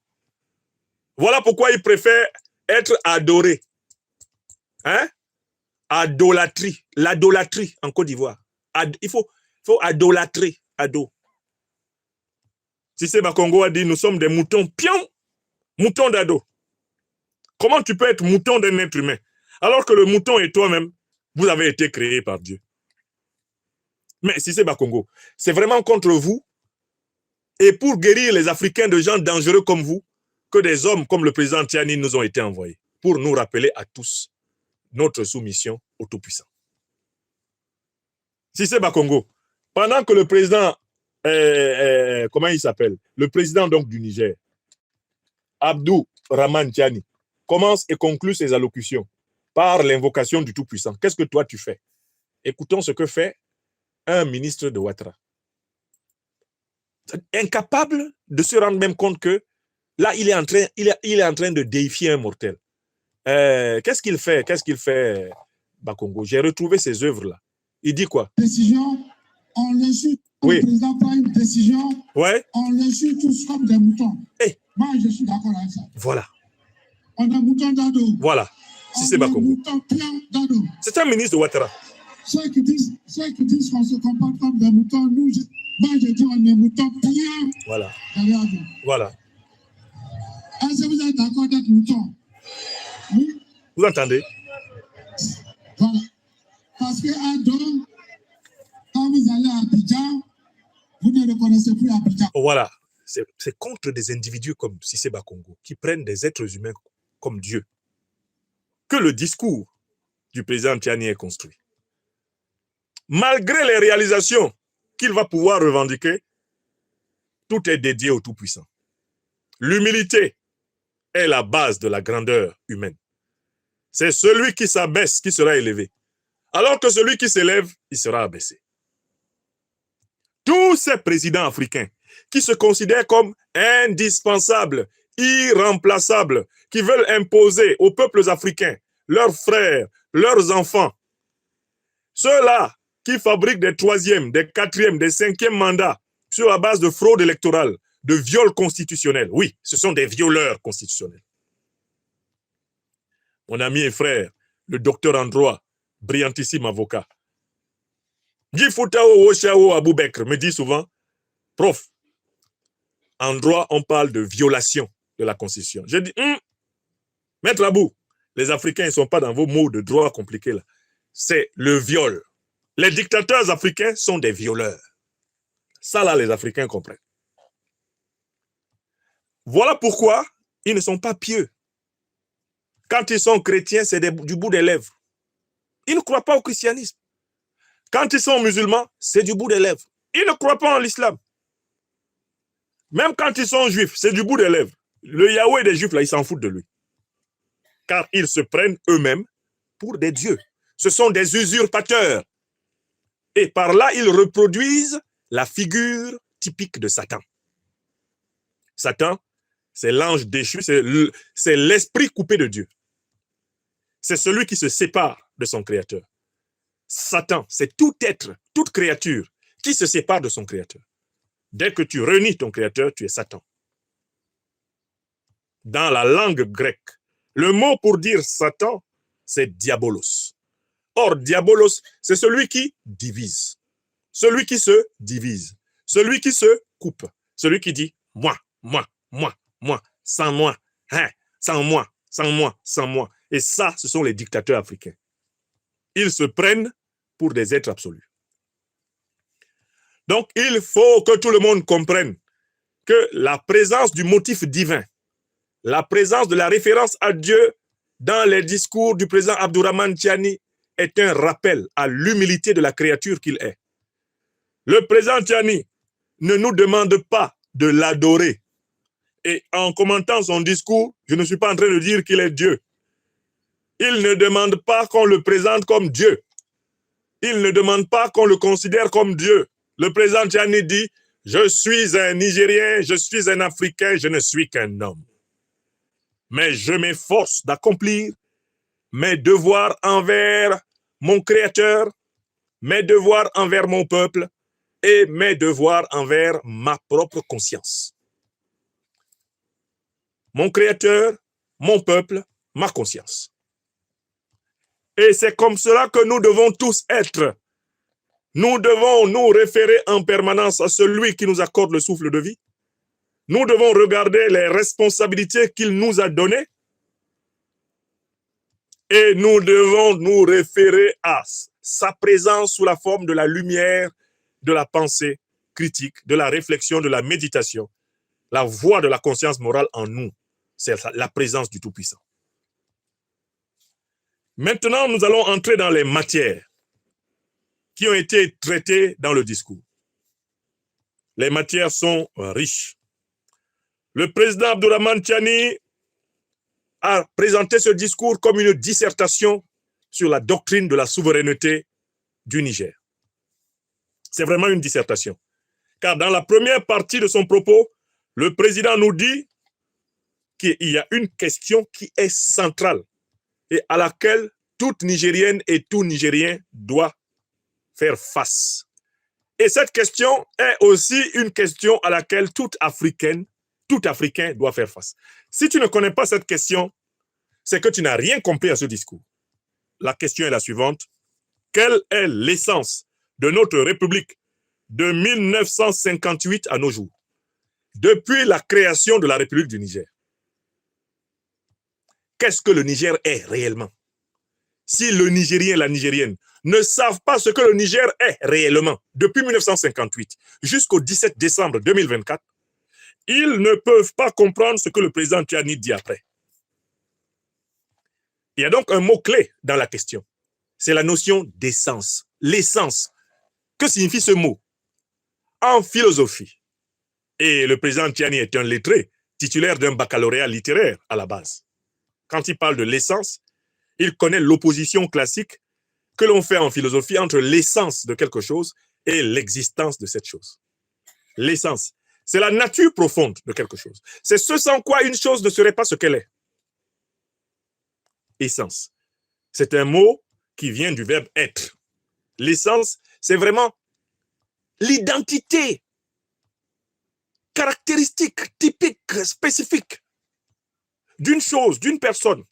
Voilà pourquoi ils préfèrent être adorés. Hein? Adolatrie. L'adolatrie en Côte d'Ivoire. Il faut adolâtrer. Ado. Cissé Bakongo a dit, nous sommes des moutons pions, moutons d'ado. Comment tu peux être mouton d'un être humain alors que le mouton et toi-même, vous avez été créés par Dieu? Mais Cissé Bakongo, c'est vraiment contre vous et pour guérir les Africains de gens dangereux comme vous que des hommes comme le président Tiani nous ont été envoyés pour nous rappeler à tous notre soumission au Tout-Puissant. Cissé Bakongo, pendant que le président, comment il s'appelle? Le président donc du Niger, Abdou Rahman Tiani, commence et conclut ses allocutions par l'invocation du Tout-Puissant. Qu'est-ce que toi tu fais? Écoutons ce que fait un ministre de Ouattara. Incapable de se rendre même compte que là, il est en train de déifier un mortel. Qu'est-ce qu'il fait? Qu'est-ce qu'il fait, Bakongo? J'ai retrouvé ses œuvres-là. Il dit quoi? Décision, on le suit. Oui. Le président prend une décision, ouais. On le suit tous comme des moutons. Hey. Moi, je suis d'accord avec ça. Voilà. On est moutons d'ado. Voilà. Si c'est Bakongo. C'est un ministre de Ouattara. Ceux qui disent qu'on se comporte comme des moutons, nous, moi, je dis on est moutons bien. Voilà. Regardez. Voilà. Est-ce que vous êtes d'accord d'être mouton? Oui. Vous entendez? Voilà. Parce que Ado, quand vous allez à Abidjan, vous ne reconnaissez plus Abidjan. Voilà. C'est contre des individus comme Cissé Bakongo qui prennent des êtres humains comme Dieu que le discours du président Tiani est construit. Malgré les réalisations qu'il va pouvoir revendiquer, tout est dédié au Tout-Puissant. L'humilité est la base de la grandeur humaine. C'est celui qui s'abaisse qui sera élevé, alors que celui qui s'élève, il sera abaissé. Tous ces présidents africains qui se considèrent comme indispensables, irremplaçables, qui veulent imposer aux peuples africains, leurs frères, leurs enfants, ceux-là qui fabriquent des troisièmes, des quatrièmes, des cinquièmes mandats sur la base de fraude électorale, de viols constitutionnels. Oui, ce sont des violeurs constitutionnels. Mon ami et frère, le docteur en droit, brillantissime avocat, Guy Foutao Oshao Aboubekr me dit souvent, prof, en droit, on parle de violation de la Constitution. Je dis, Maître Abou, les Africains ne sont pas dans vos mots de droit compliqués là. C'est le viol. Les dictateurs africains sont des violeurs. Ça là, les Africains comprennent. Voilà pourquoi ils ne sont pas pieux. Quand ils sont chrétiens, c'est du bout des lèvres. Ils ne croient pas au christianisme. Quand ils sont musulmans, c'est du bout des lèvres. Ils ne croient pas en l'islam. Même quand ils sont juifs, c'est du bout des lèvres. Le Yahweh des juifs, là, ils s'en foutent de lui. Car ils se prennent eux-mêmes pour des dieux. Ce sont des usurpateurs. Et par là, ils reproduisent la figure typique de Satan. Satan, c'est l'ange déchu, c'est l'esprit coupé de Dieu. C'est celui qui se sépare de son Créateur. Satan, c'est tout être, toute créature qui se sépare de son Créateur. Dès que tu renies ton Créateur, tu es Satan. Dans la langue grecque, le mot pour dire Satan, c'est diabolos. Or, diabolos, c'est celui qui divise. Celui qui se divise. Celui qui se coupe. Celui qui dit moi, sans moi, hein, sans moi, sans moi, sans moi. Et ça, ce sont les dictateurs africains. Ils se prennent pour des êtres absolus. Donc, il faut que tout le monde comprenne que la présence du motif divin, la présence de la référence à Dieu dans les discours du président Abdourahmane Tiani est un rappel à l'humilité de la créature qu'il est. Le président Tiani ne nous demande pas de l'adorer. Et en commentant son discours, je ne suis pas en train de dire qu'il est Dieu. Il ne demande pas qu'on le présente comme Dieu. Il ne demande pas qu'on le considère comme Dieu. Le président Tiani dit, je suis un Nigérien, je suis un Africain, je ne suis qu'un homme. Mais je m'efforce d'accomplir mes devoirs envers mon Créateur, mes devoirs envers mon peuple et mes devoirs envers ma propre conscience. Mon Créateur, mon peuple, ma conscience. Et c'est comme cela que nous devons tous être. Nous devons nous référer en permanence à celui qui nous accorde le souffle de vie. Nous devons regarder les responsabilités qu'il nous a données. Et nous devons nous référer à sa présence sous la forme de la lumière, de la pensée critique, de la réflexion, de la méditation. La voix de la conscience morale en nous, c'est la présence du Tout-Puissant. Maintenant, nous allons entrer dans les matières qui ont été traitées dans le discours. Les matières sont riches. Le président Abdourahmane Tiani a présenté ce discours comme une dissertation sur la doctrine de la souveraineté du Niger. C'est vraiment une dissertation. Car dans la première partie de son propos, le président nous dit qu'il y a une question qui est centrale et à laquelle toute Nigérienne et tout Nigérien doit faire face. Et cette question est aussi une question à laquelle tout Africain doit faire face. Si tu ne connais pas cette question, c'est que tu n'as rien compris à ce discours. La question est la suivante. Quelle est l'essence de notre République de 1958 à nos jours, depuis la création de la République du Niger? Qu'est-ce que le Niger est réellement? Si le Nigérien et la Nigérienne ne savent pas ce que le Niger est réellement depuis 1958 jusqu'au 17 décembre 2024, ils ne peuvent pas comprendre ce que le président Tiani dit après. Il y a donc un mot-clé dans la question. C'est la notion d'essence. L'essence. Que signifie ce mot? En philosophie. Et le président Tiani est un lettré, titulaire d'un baccalauréat littéraire à la base. Quand il parle de l'essence, il connaît l'opposition classique que l'on fait en philosophie entre l'essence de quelque chose et l'existence de cette chose. L'essence, c'est la nature profonde de quelque chose. C'est ce sans quoi une chose ne serait pas ce qu'elle est. Essence. C'est un mot qui vient du verbe être. L'essence, c'est vraiment l'identité caractéristique, typique, spécifique d'une chose, d'une personne.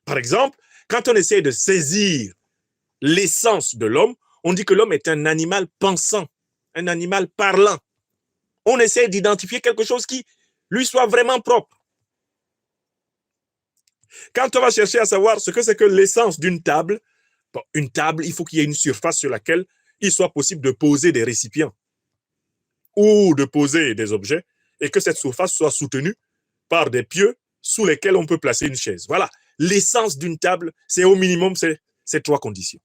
Par exemple, quand on essaie de saisir l'essence de l'homme, on dit que l'homme est un animal pensant, un animal parlant. On essaie d'identifier quelque chose qui lui soit vraiment propre. Quand on va chercher à savoir ce que c'est que l'essence d'une table, bon, une table, il faut qu'il y ait une surface sur laquelle il soit possible de poser des récipients ou de poser des objets et que cette surface soit soutenue par des pieux sous lesquels on peut placer une chaise. Voilà, l'essence d'une table, c'est au minimum ces trois conditions.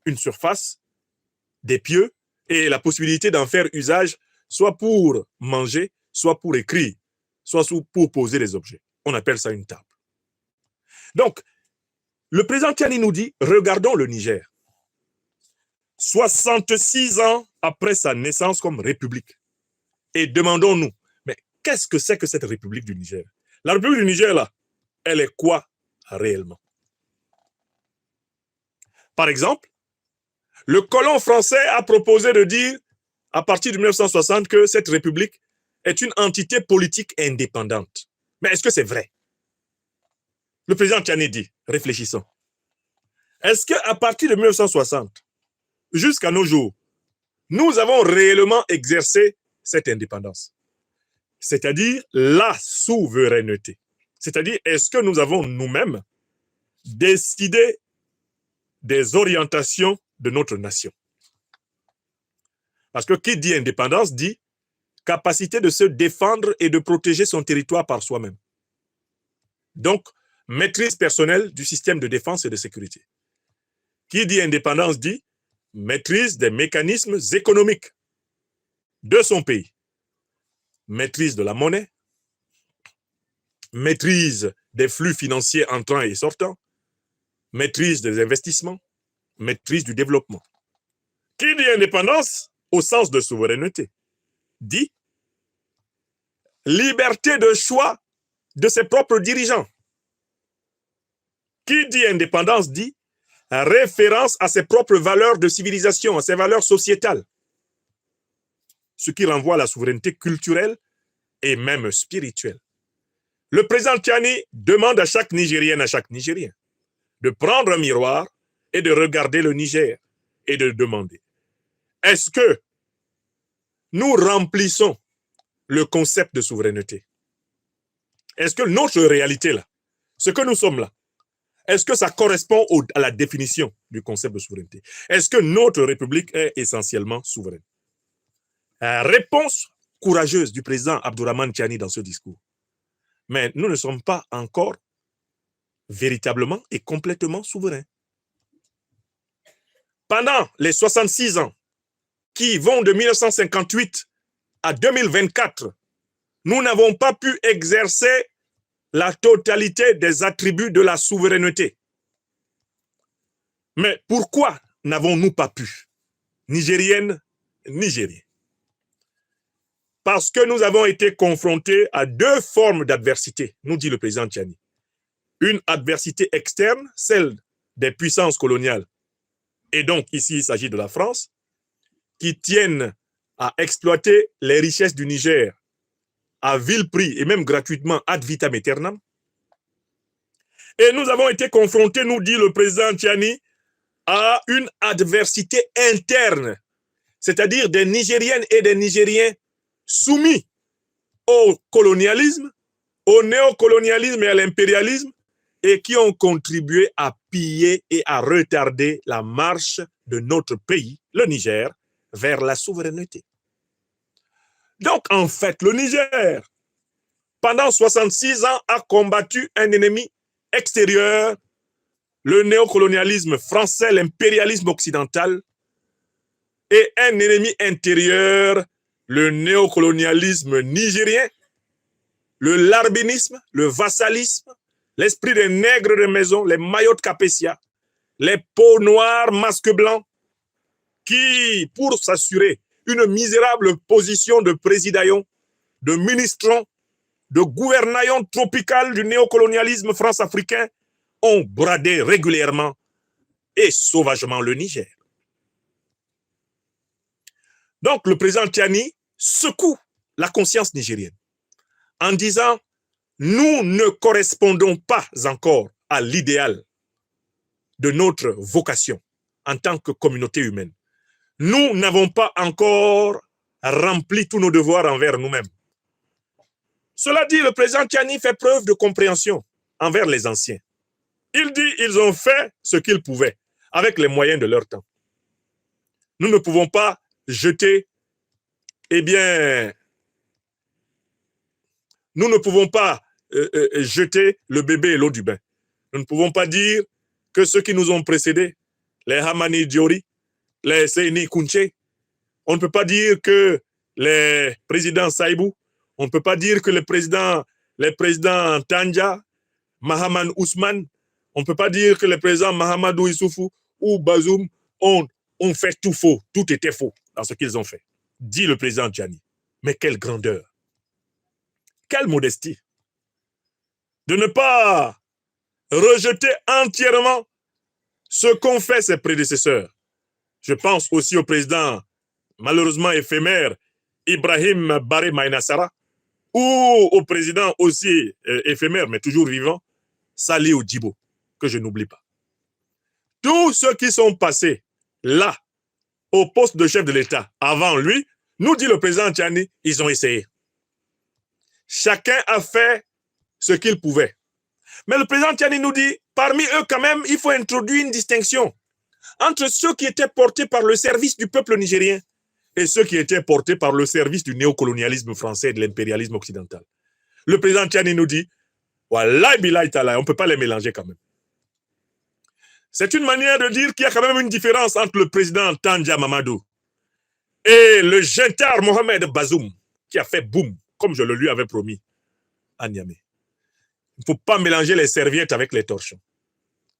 Une surface, des pieux et la possibilité d'en faire usage soit pour manger, soit pour écrire, soit pour poser des objets. On appelle ça une table. Donc, le président Tiani nous dit, regardons le Niger. 66 ans après sa naissance comme république. Et demandons-nous, mais qu'est-ce que c'est que cette République du Niger? La République du Niger, là, elle est quoi réellement? Par exemple, le colon français a proposé de dire, à partir de 1960, que cette République est une entité politique indépendante. Mais est-ce que c'est vrai? Le président Tchani dit, réfléchissons. Est-ce qu'à partir de 1960, jusqu'à nos jours, nous avons réellement exercé cette indépendance? C'est-à-dire la souveraineté. C'est-à-dire, est-ce que nous avons nous-mêmes décidé des orientations de notre nation? Parce que qui dit indépendance dit capacité de se défendre et de protéger son territoire par soi-même. Donc, maîtrise personnelle du système de défense et de sécurité. Qui dit indépendance dit maîtrise des mécanismes économiques de son pays. Maîtrise de la monnaie, maîtrise des flux financiers entrants et sortants, maîtrise des investissements, maîtrise du développement. Qui dit indépendance au sens de souveraineté dit liberté de choix de ses propres dirigeants. Qui dit indépendance dit référence à ses propres valeurs de civilisation, à ses valeurs sociétales. Ce qui renvoie à la souveraineté culturelle et même spirituelle. Le président Tchani demande à chaque Nigérienne, à chaque Nigérien, de prendre un miroir et de regarder le Niger et de demander, est-ce que nous remplissons le concept de souveraineté? Est-ce que notre réalité là, ce que nous sommes là, est-ce que ça correspond à la définition du concept de souveraineté? Est-ce que notre République est essentiellement souveraine? Réponse courageuse du président Abdourahmane Tchani dans ce discours. Mais nous ne sommes pas encore véritablement et complètement souverains. Pendant les 66 ans qui vont de 1958 à 2024, nous n'avons pas pu exercer la totalité des attributs de la souveraineté. Mais pourquoi n'avons-nous pas pu? Nigériennes, Nigériens. Parce que nous avons été confrontés à deux formes d'adversité, nous dit le président Tchani. Une adversité externe, celle des puissances coloniales, et donc ici il s'agit de la France, qui tiennent à exploiter les richesses du Niger à vil prix et même gratuitement ad vitam aeternam. Et nous avons été confrontés, nous dit le président Tchani, à une adversité interne, c'est-à-dire des Nigériennes et des Nigériens soumis au colonialisme, au néocolonialisme et à l'impérialisme, et qui ont contribué à piller et à retarder la marche de notre pays, le Niger, vers la souveraineté. Donc, en fait, le Niger, pendant 66 ans, a combattu un ennemi extérieur, le néocolonialisme français, l'impérialisme occidental, et un ennemi intérieur, le néocolonialisme nigérien, le larbinisme, le vassalisme, l'esprit des nègres de maison, les maillots de Capétia, les peaux noires, masques blancs, qui, pour s'assurer une misérable position de présidaillon, de ministron, de gouvernaillon tropical du néocolonialisme france-africain, ont bradé régulièrement et sauvagement le Niger. Donc le président Tchani secoue la conscience nigérienne en disant « Nous ne correspondons pas encore à l'idéal de notre vocation en tant que communauté humaine. Nous n'avons pas encore rempli tous nos devoirs envers nous-mêmes. » Cela dit, le président Tchani fait preuve de compréhension envers les anciens. Il dit ils ont fait ce qu'ils pouvaient avec les moyens de leur temps. Nous ne pouvons pas jeter, nous ne pouvons pas jeter le bébé et l'eau du bain. Nous ne pouvons pas dire que ceux qui nous ont précédés, les Hamani Diori, les Seyni Kounché, on ne peut pas dire que les présidents Saïbou, on ne peut pas dire que les présidents Tanja, Mahaman Ousmane, on ne peut pas dire que les présidents Mahamadou Issoufou ou Bazoum ont fait tout faux, tout était faux dans ce qu'ils ont fait, dit le président Tchani. Mais quelle grandeur! Quelle modestie! De ne pas rejeter entièrement ce qu'ont fait ses prédécesseurs. Je pense aussi au président, malheureusement éphémère, Ibrahim Baré Maïnassara, ou au président aussi éphémère, mais toujours vivant, Salih Djibo, que je n'oublie pas. Tous ceux qui sont passés là, au poste de chef de l'État, avant lui, nous dit le président Tchani, ils ont essayé. Chacun a fait ce qu'il pouvait. Mais le président Tchani nous dit, parmi eux quand même, il faut introduire une distinction entre ceux qui étaient portés par le service du peuple nigérien et ceux qui étaient portés par le service du néocolonialisme français et de l'impérialisme occidental. Le président Tchani nous dit, Wallahi billahi ta'ala, on ne peut pas les mélanger quand même. C'est une manière de dire qu'il y a quand même une différence entre le président Tandja Mamadou et le gentil Mohamed Bazoum, qui a fait boum, comme je le lui avais promis à Niamey. Il ne faut pas mélanger les serviettes avec les torchons.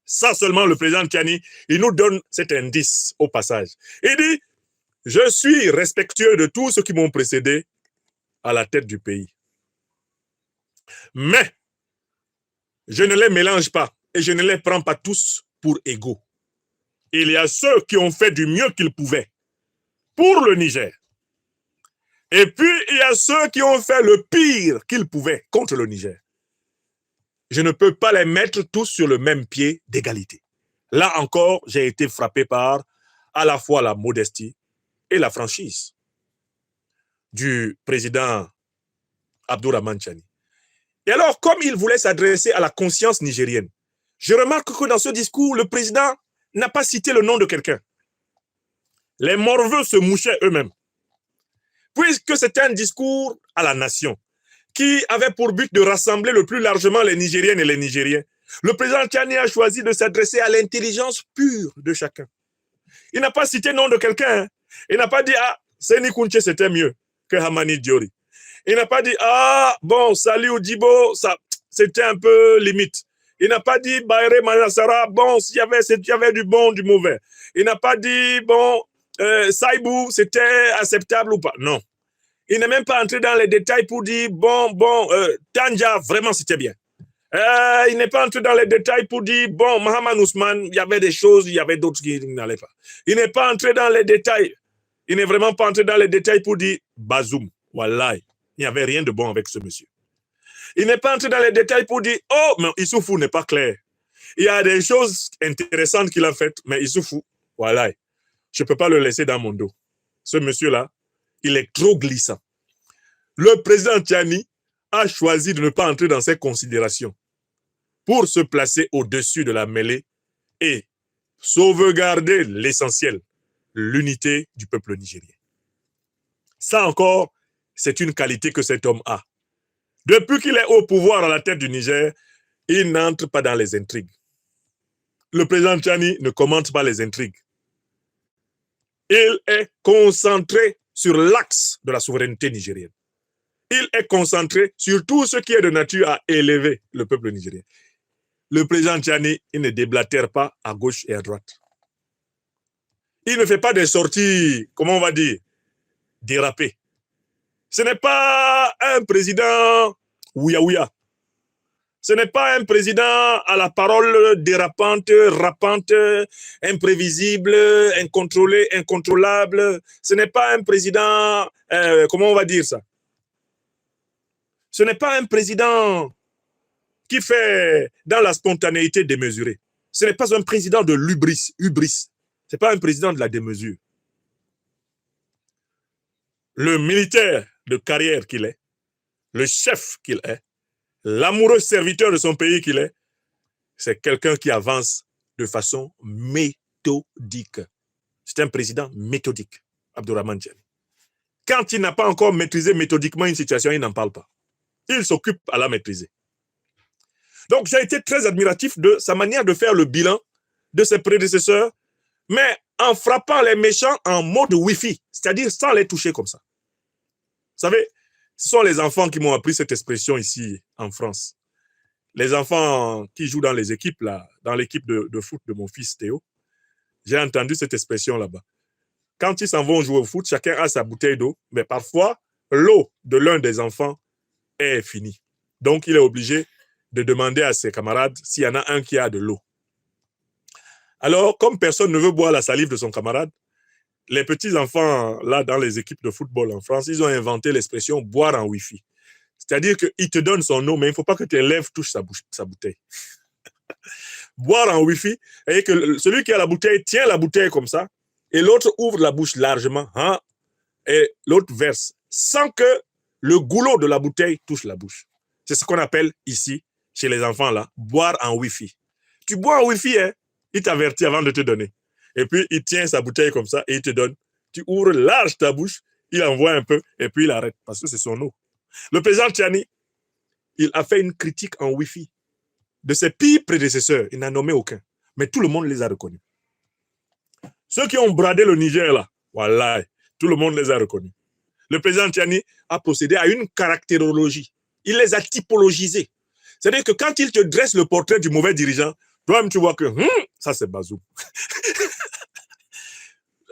Ça seulement, le président Tchani, il nous donne cet indice au passage. Il dit, je suis respectueux de tous ceux qui m'ont précédé à la tête du pays. Mais, je ne les mélange pas et je ne les prends pas tous pour égaux. Il y a ceux qui ont fait du mieux qu'ils pouvaient pour le Niger. Et puis, il y a ceux qui ont fait le pire qu'ils pouvaient contre le Niger. Je ne peux pas les mettre tous sur le même pied d'égalité. Là encore, j'ai été frappé par à la fois la modestie et la franchise du président Abdourahmane Tchani. Et alors, comme il voulait s'adresser à la conscience nigérienne, je remarque que dans ce discours, le président n'a pas cité le nom de quelqu'un. Les morveux se mouchaient eux-mêmes. Puisque c'était un discours à la nation qui avait pour but de rassembler le plus largement les Nigériennes et les Nigériens, le président Tchani a choisi de s'adresser à l'intelligence pure de chacun. Il n'a pas cité le nom de quelqu'un. Hein. Il n'a pas dit, ah, Seni Kounché, c'était mieux que Hamani Diori. Il n'a pas dit, ah, bon, Salih Djibo, ça, c'était un peu limite. Il n'a pas dit, Baïré Manassara, bon, il y avait du bon, du mauvais. Il n'a pas dit, bon, Saïbou, c'était acceptable ou pas. Non. Il n'est même pas entré dans les détails pour dire, Tandja, vraiment, c'était bien. Il n'est pas entré dans les détails pour dire, bon, Mohamed Ousmane, il y avait des choses, il y avait d'autres qui n'allaient pas. Il n'est pas entré dans les détails. Il n'est vraiment pas entré dans les détails pour dire, Bazoum, wallahi, il n'y avait rien de bon avec ce monsieur. Il n'est pas entré dans les détails pour dire, oh, mais Issoufou n'est pas clair. Il y a des choses intéressantes qu'il a faites, mais Issoufou, wallahi, je ne peux pas le laisser dans mon dos. Ce monsieur-là, il est trop glissant. Le président Tchani a choisi de ne pas entrer dans ces considérations pour se placer au-dessus de la mêlée et sauvegarder l'essentiel, l'unité du peuple nigérien. Ça encore, c'est une qualité que cet homme a. Depuis qu'il est au pouvoir à la tête du Niger, il n'entre pas dans les intrigues. Le président Tchani ne commente pas les intrigues. Il est concentré sur l'axe de la souveraineté nigérienne. Il est concentré sur tout ce qui est de nature à élever le peuple nigérien. Le président Tchani, il ne déblatère pas à gauche et à droite. Il ne fait pas des sorties, comment on va dire, dérapées. Ce n'est pas un président ouya-ouya. Ce n'est pas un président à la parole dérapante, rapante, imprévisible, incontrôlé, incontrôlable. Ce n'est pas un président, comment on va dire ça? Ce n'est pas un président qui fait dans la spontanéité démesurée. Ce n'est pas un président de l'hubris. Ce n'est pas un président de la démesure. Le militaire de carrière qu'il est, le chef qu'il est, l'amoureux serviteur de son pays qu'il est, c'est quelqu'un qui avance de façon méthodique. C'est un président méthodique, Abdourahmane Tchani. Quand il n'a pas encore maîtrisé méthodiquement une situation, il n'en parle pas. Il s'occupe à la maîtriser. Donc, j'ai été très admiratif de sa manière de faire le bilan de ses prédécesseurs, mais en frappant les méchants en mode Wi-Fi, c'est-à-dire sans les toucher comme ça. Vous savez, ce sont les enfants qui m'ont appris cette expression ici en France. Les enfants qui jouent dans les équipes, là, dans l'équipe de foot de mon fils Théo, j'ai entendu cette expression là-bas. Quand ils s'en vont jouer au foot, chacun a sa bouteille d'eau, mais parfois, l'eau de l'un des enfants est fini. Donc, il est obligé de demander à ses camarades s'il y en a un qui a de l'eau. Alors, comme personne ne veut boire la salive de son camarade, les petits-enfants, là, dans les équipes de football en France, ils ont inventé l'expression « boire en Wi-Fi ». C'est-à-dire qu'il te donne son eau, mais il ne faut pas que tes lèvres touchent sa bouteille. Boire en Wi-Fi, et que celui qui a la bouteille tient la bouteille comme ça, et l'autre ouvre la bouche largement, hein, et l'autre verse, sans que le goulot de la bouteille touche la bouche. C'est ce qu'on appelle ici, chez les enfants là, boire en Wi-Fi. Tu bois en Wi-Fi, hein, il t'avertit avant de te donner. Et puis, il tient sa bouteille comme ça et il te donne. Tu ouvres large ta bouche, il envoie un peu et puis il arrête parce que c'est son eau. Le président Tchiani, il a fait une critique en Wi-Fi de ses pires prédécesseurs. Il n'a nommé aucun. Mais tout le monde les a reconnus. Ceux qui ont bradé le Niger là, voilà, tout le monde les a reconnus. Le président Tchiani a procédé à une caractérologie. Il les a typologisés. C'est-à-dire que quand il te dresse le portrait du mauvais dirigeant, toi-même tu vois que ça c'est Bazoum.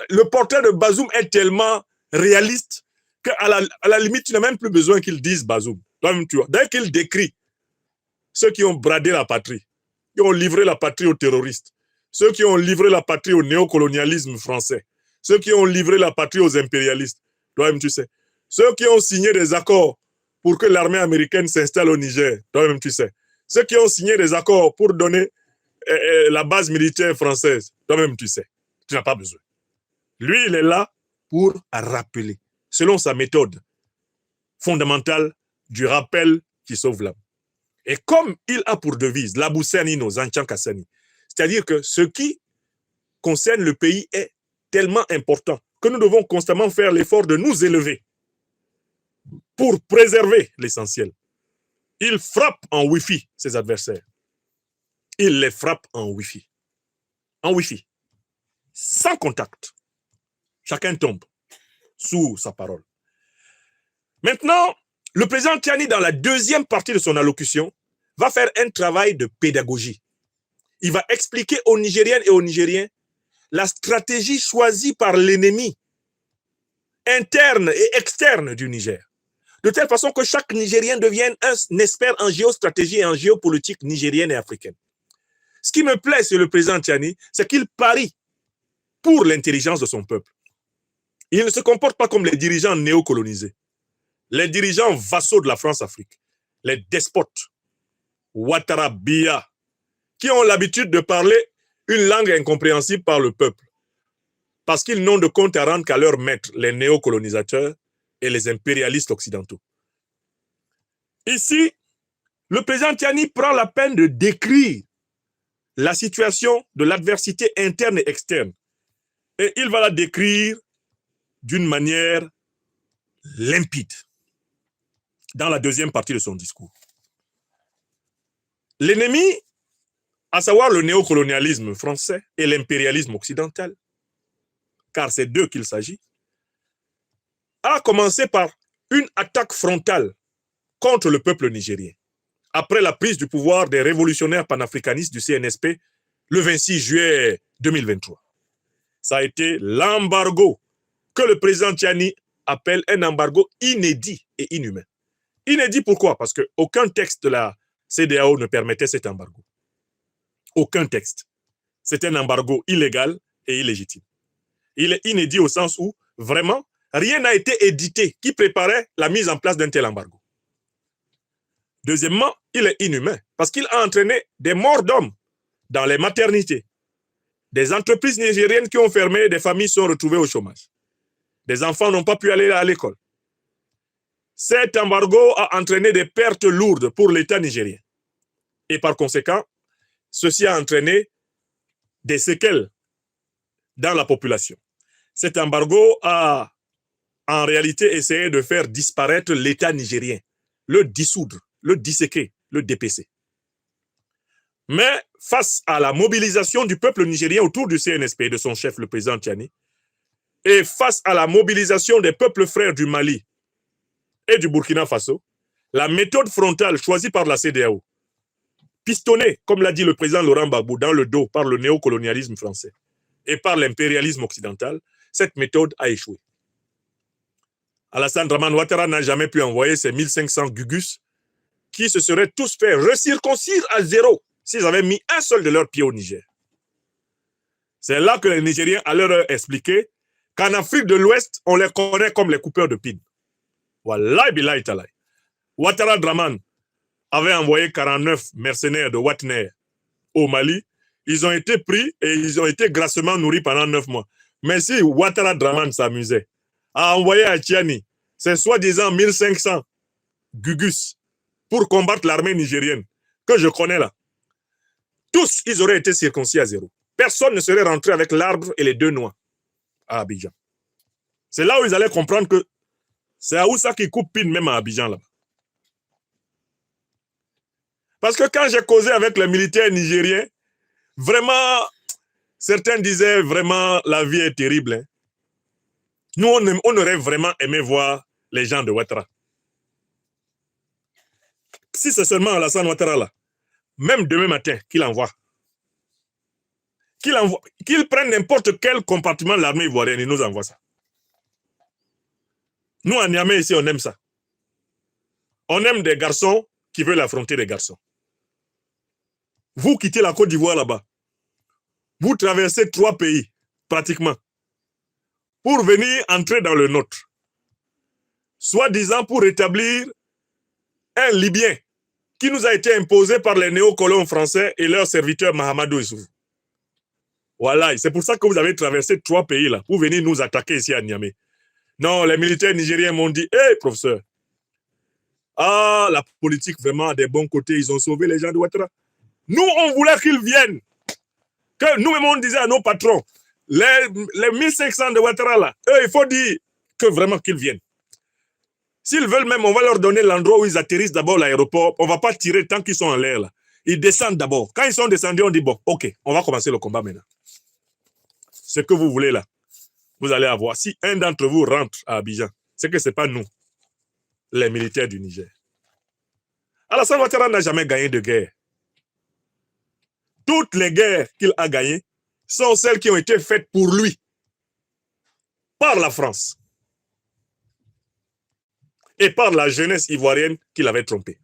Le portrait de Bazoum est tellement réaliste qu'à la limite, tu n'as même plus besoin qu'il dise Bazoum. Toi-même tu vois. Dès qu'il décrit ceux qui ont bradé la patrie, qui ont livré la patrie aux terroristes, ceux qui ont livré la patrie au néocolonialisme français, ceux qui ont livré la patrie aux impérialistes, toi-même tu sais, ceux qui ont signé des accords pour que l'armée américaine s'installe au Niger, toi-même tu sais, ceux qui ont signé des accords pour donner la base militaire française, toi-même tu sais, tu n'as pas besoin. Lui, il est là pour rappeler, selon sa méthode fondamentale du rappel qui sauve l'âme. Et comme il a pour devise l'Aboussani Zanchan Kassani, c'est-à-dire que ce qui concerne le pays est tellement important que nous devons constamment faire l'effort de nous élever pour préserver l'essentiel. Il frappe en Wi-Fi ses adversaires. Il les frappe en Wi-Fi. En Wi-Fi. Sans contact. Chacun tombe sous sa parole. Maintenant, le président Tchiani, dans la deuxième partie de son allocution, va faire un travail de pédagogie. Il va expliquer aux Nigériennes et aux Nigériens la stratégie choisie par l'ennemi interne et externe du Niger. De telle façon que chaque Nigérien devienne un expert en géostratégie et en géopolitique nigérienne et africaine. Ce qui me plaît sur le président Tchiani, c'est qu'il parie pour l'intelligence de son peuple. Il ne se comporte pas comme les dirigeants néocolonisés, les dirigeants vassaux de la France-Afrique, les despotes, Ouattara, Biya, qui ont l'habitude de parler une langue incompréhensible par le peuple, parce qu'ils n'ont de compte à rendre qu'à leurs maîtres, les néocolonisateurs et les impérialistes occidentaux. Ici, le président Tchiani prend la peine de décrire la situation de l'adversité interne et externe. Et il va la décrire d'une manière limpide dans la deuxième partie de son discours. L'ennemi, à savoir le néocolonialisme français et l'impérialisme occidental, car c'est d'eux qu'il s'agit, a commencé par une attaque frontale contre le peuple nigérien, après la prise du pouvoir des révolutionnaires panafricanistes du CNSP le 26 juillet 2023. Ça a été l'embargo que le président Tchiani appelle un embargo inédit et inhumain. Inédit pourquoi? Parce qu'aucun texte de la CEDEAO ne permettait cet embargo. Aucun texte. C'est un embargo illégal et illégitime. Il est inédit au sens où, vraiment, rien n'a été édité qui préparait la mise en place d'un tel embargo. Deuxièmement, il est inhumain parce qu'il a entraîné des morts d'hommes dans les maternités. Des entreprises nigériennes qui ont fermé, des familles sont retrouvées au chômage. Des enfants n'ont pas pu aller à l'école. Cet embargo a entraîné des pertes lourdes pour l'État nigérien. Et par conséquent, ceci a entraîné des séquelles dans la population. Cet embargo a en réalité essayé de faire disparaître l'État nigérien, le dissoudre, le disséquer, le dépécer. Mais face à la mobilisation du peuple nigérien autour du CNSP et de son chef, le président Tchiani, et face à la mobilisation des peuples frères du Mali et du Burkina Faso, la méthode frontale choisie par la CEDEAO, pistonnée, comme l'a dit le président Laurent Gbagbo, dans le dos par le néocolonialisme français et par l'impérialisme occidental, cette méthode a échoué. Alassane Draman Ouattara n'a jamais pu envoyer ces 1500 gugus qui se seraient tous fait recirconcire à zéro s'ils avaient mis un seul de leurs pieds au Niger. C'est là que les Nigériens allaient leur expliquer qu'en Afrique de l'Ouest, on les connaît comme les coupeurs de pines. Wallahi billahi talai. Ouattara Draman avait envoyé 49 mercenaires de Watner au Mali. Ils ont été pris et ils ont été grassement nourris pendant 9 mois. Mais si Ouattara Draman s'amusait à envoyer à Tchiani ces soi-disant 1500 gugus pour combattre l'armée nigérienne que je connais là, tous, ils auraient été circoncis à zéro. Personne ne serait rentré avec l'arbre et les 2 noix à Abidjan. C'est là où ils allaient comprendre que c'est Aoussa qui coupe pine même à Abidjan là-bas. Parce que quand j'ai causé avec les militaires nigériens, vraiment, certains disaient vraiment la vie est terrible. Hein. Nous, on aurait vraiment aimé voir les gens de Ouattara. Si c'est seulement Alassane Ouattara là, même demain matin, qu'il envoie, qu'il prenne n'importe quel compartiment de l'armée ivoirienne, il nous envoie ça. Nous, à Niamey, ici, on aime ça. On aime des garçons qui veulent affronter des garçons. Vous quittez la Côte d'Ivoire là-bas. Vous traversez 3 pays, pratiquement, pour venir entrer dans le nôtre. Soi-disant pour rétablir un Libyen qui nous a été imposé par les néocolons français et leur serviteur Mahamadou Issoufou. Voilà, c'est pour ça que vous avez traversé 3 pays là, pour venir nous attaquer ici à Niamey. Non, les militaires nigériens m'ont dit, hé, professeur, la politique vraiment a des bons côtés, ils ont sauvé les gens de Ouattara. Nous, on voulait qu'ils viennent. Que nous-mêmes, on disait à nos patrons, les 1500 de Ouattara là, eux, il faut dire que vraiment qu'ils viennent. S'ils veulent même, on va leur donner l'endroit où ils atterrissent d'abord l'aéroport. On ne va pas tirer tant qu'ils sont en l'air là. Ils descendent d'abord. Quand ils sont descendus, on dit, bon, ok, on va commencer le combat maintenant. Ce que vous voulez là, vous allez avoir. Si un d'entre vous rentre à Abidjan, c'est que ce n'est pas nous, les militaires du Niger. Alassane Ouattara n'a jamais gagné de guerre. Toutes les guerres qu'il a gagnées sont celles qui ont été faites pour lui, par la France et par la jeunesse ivoirienne qu'il avait trompée.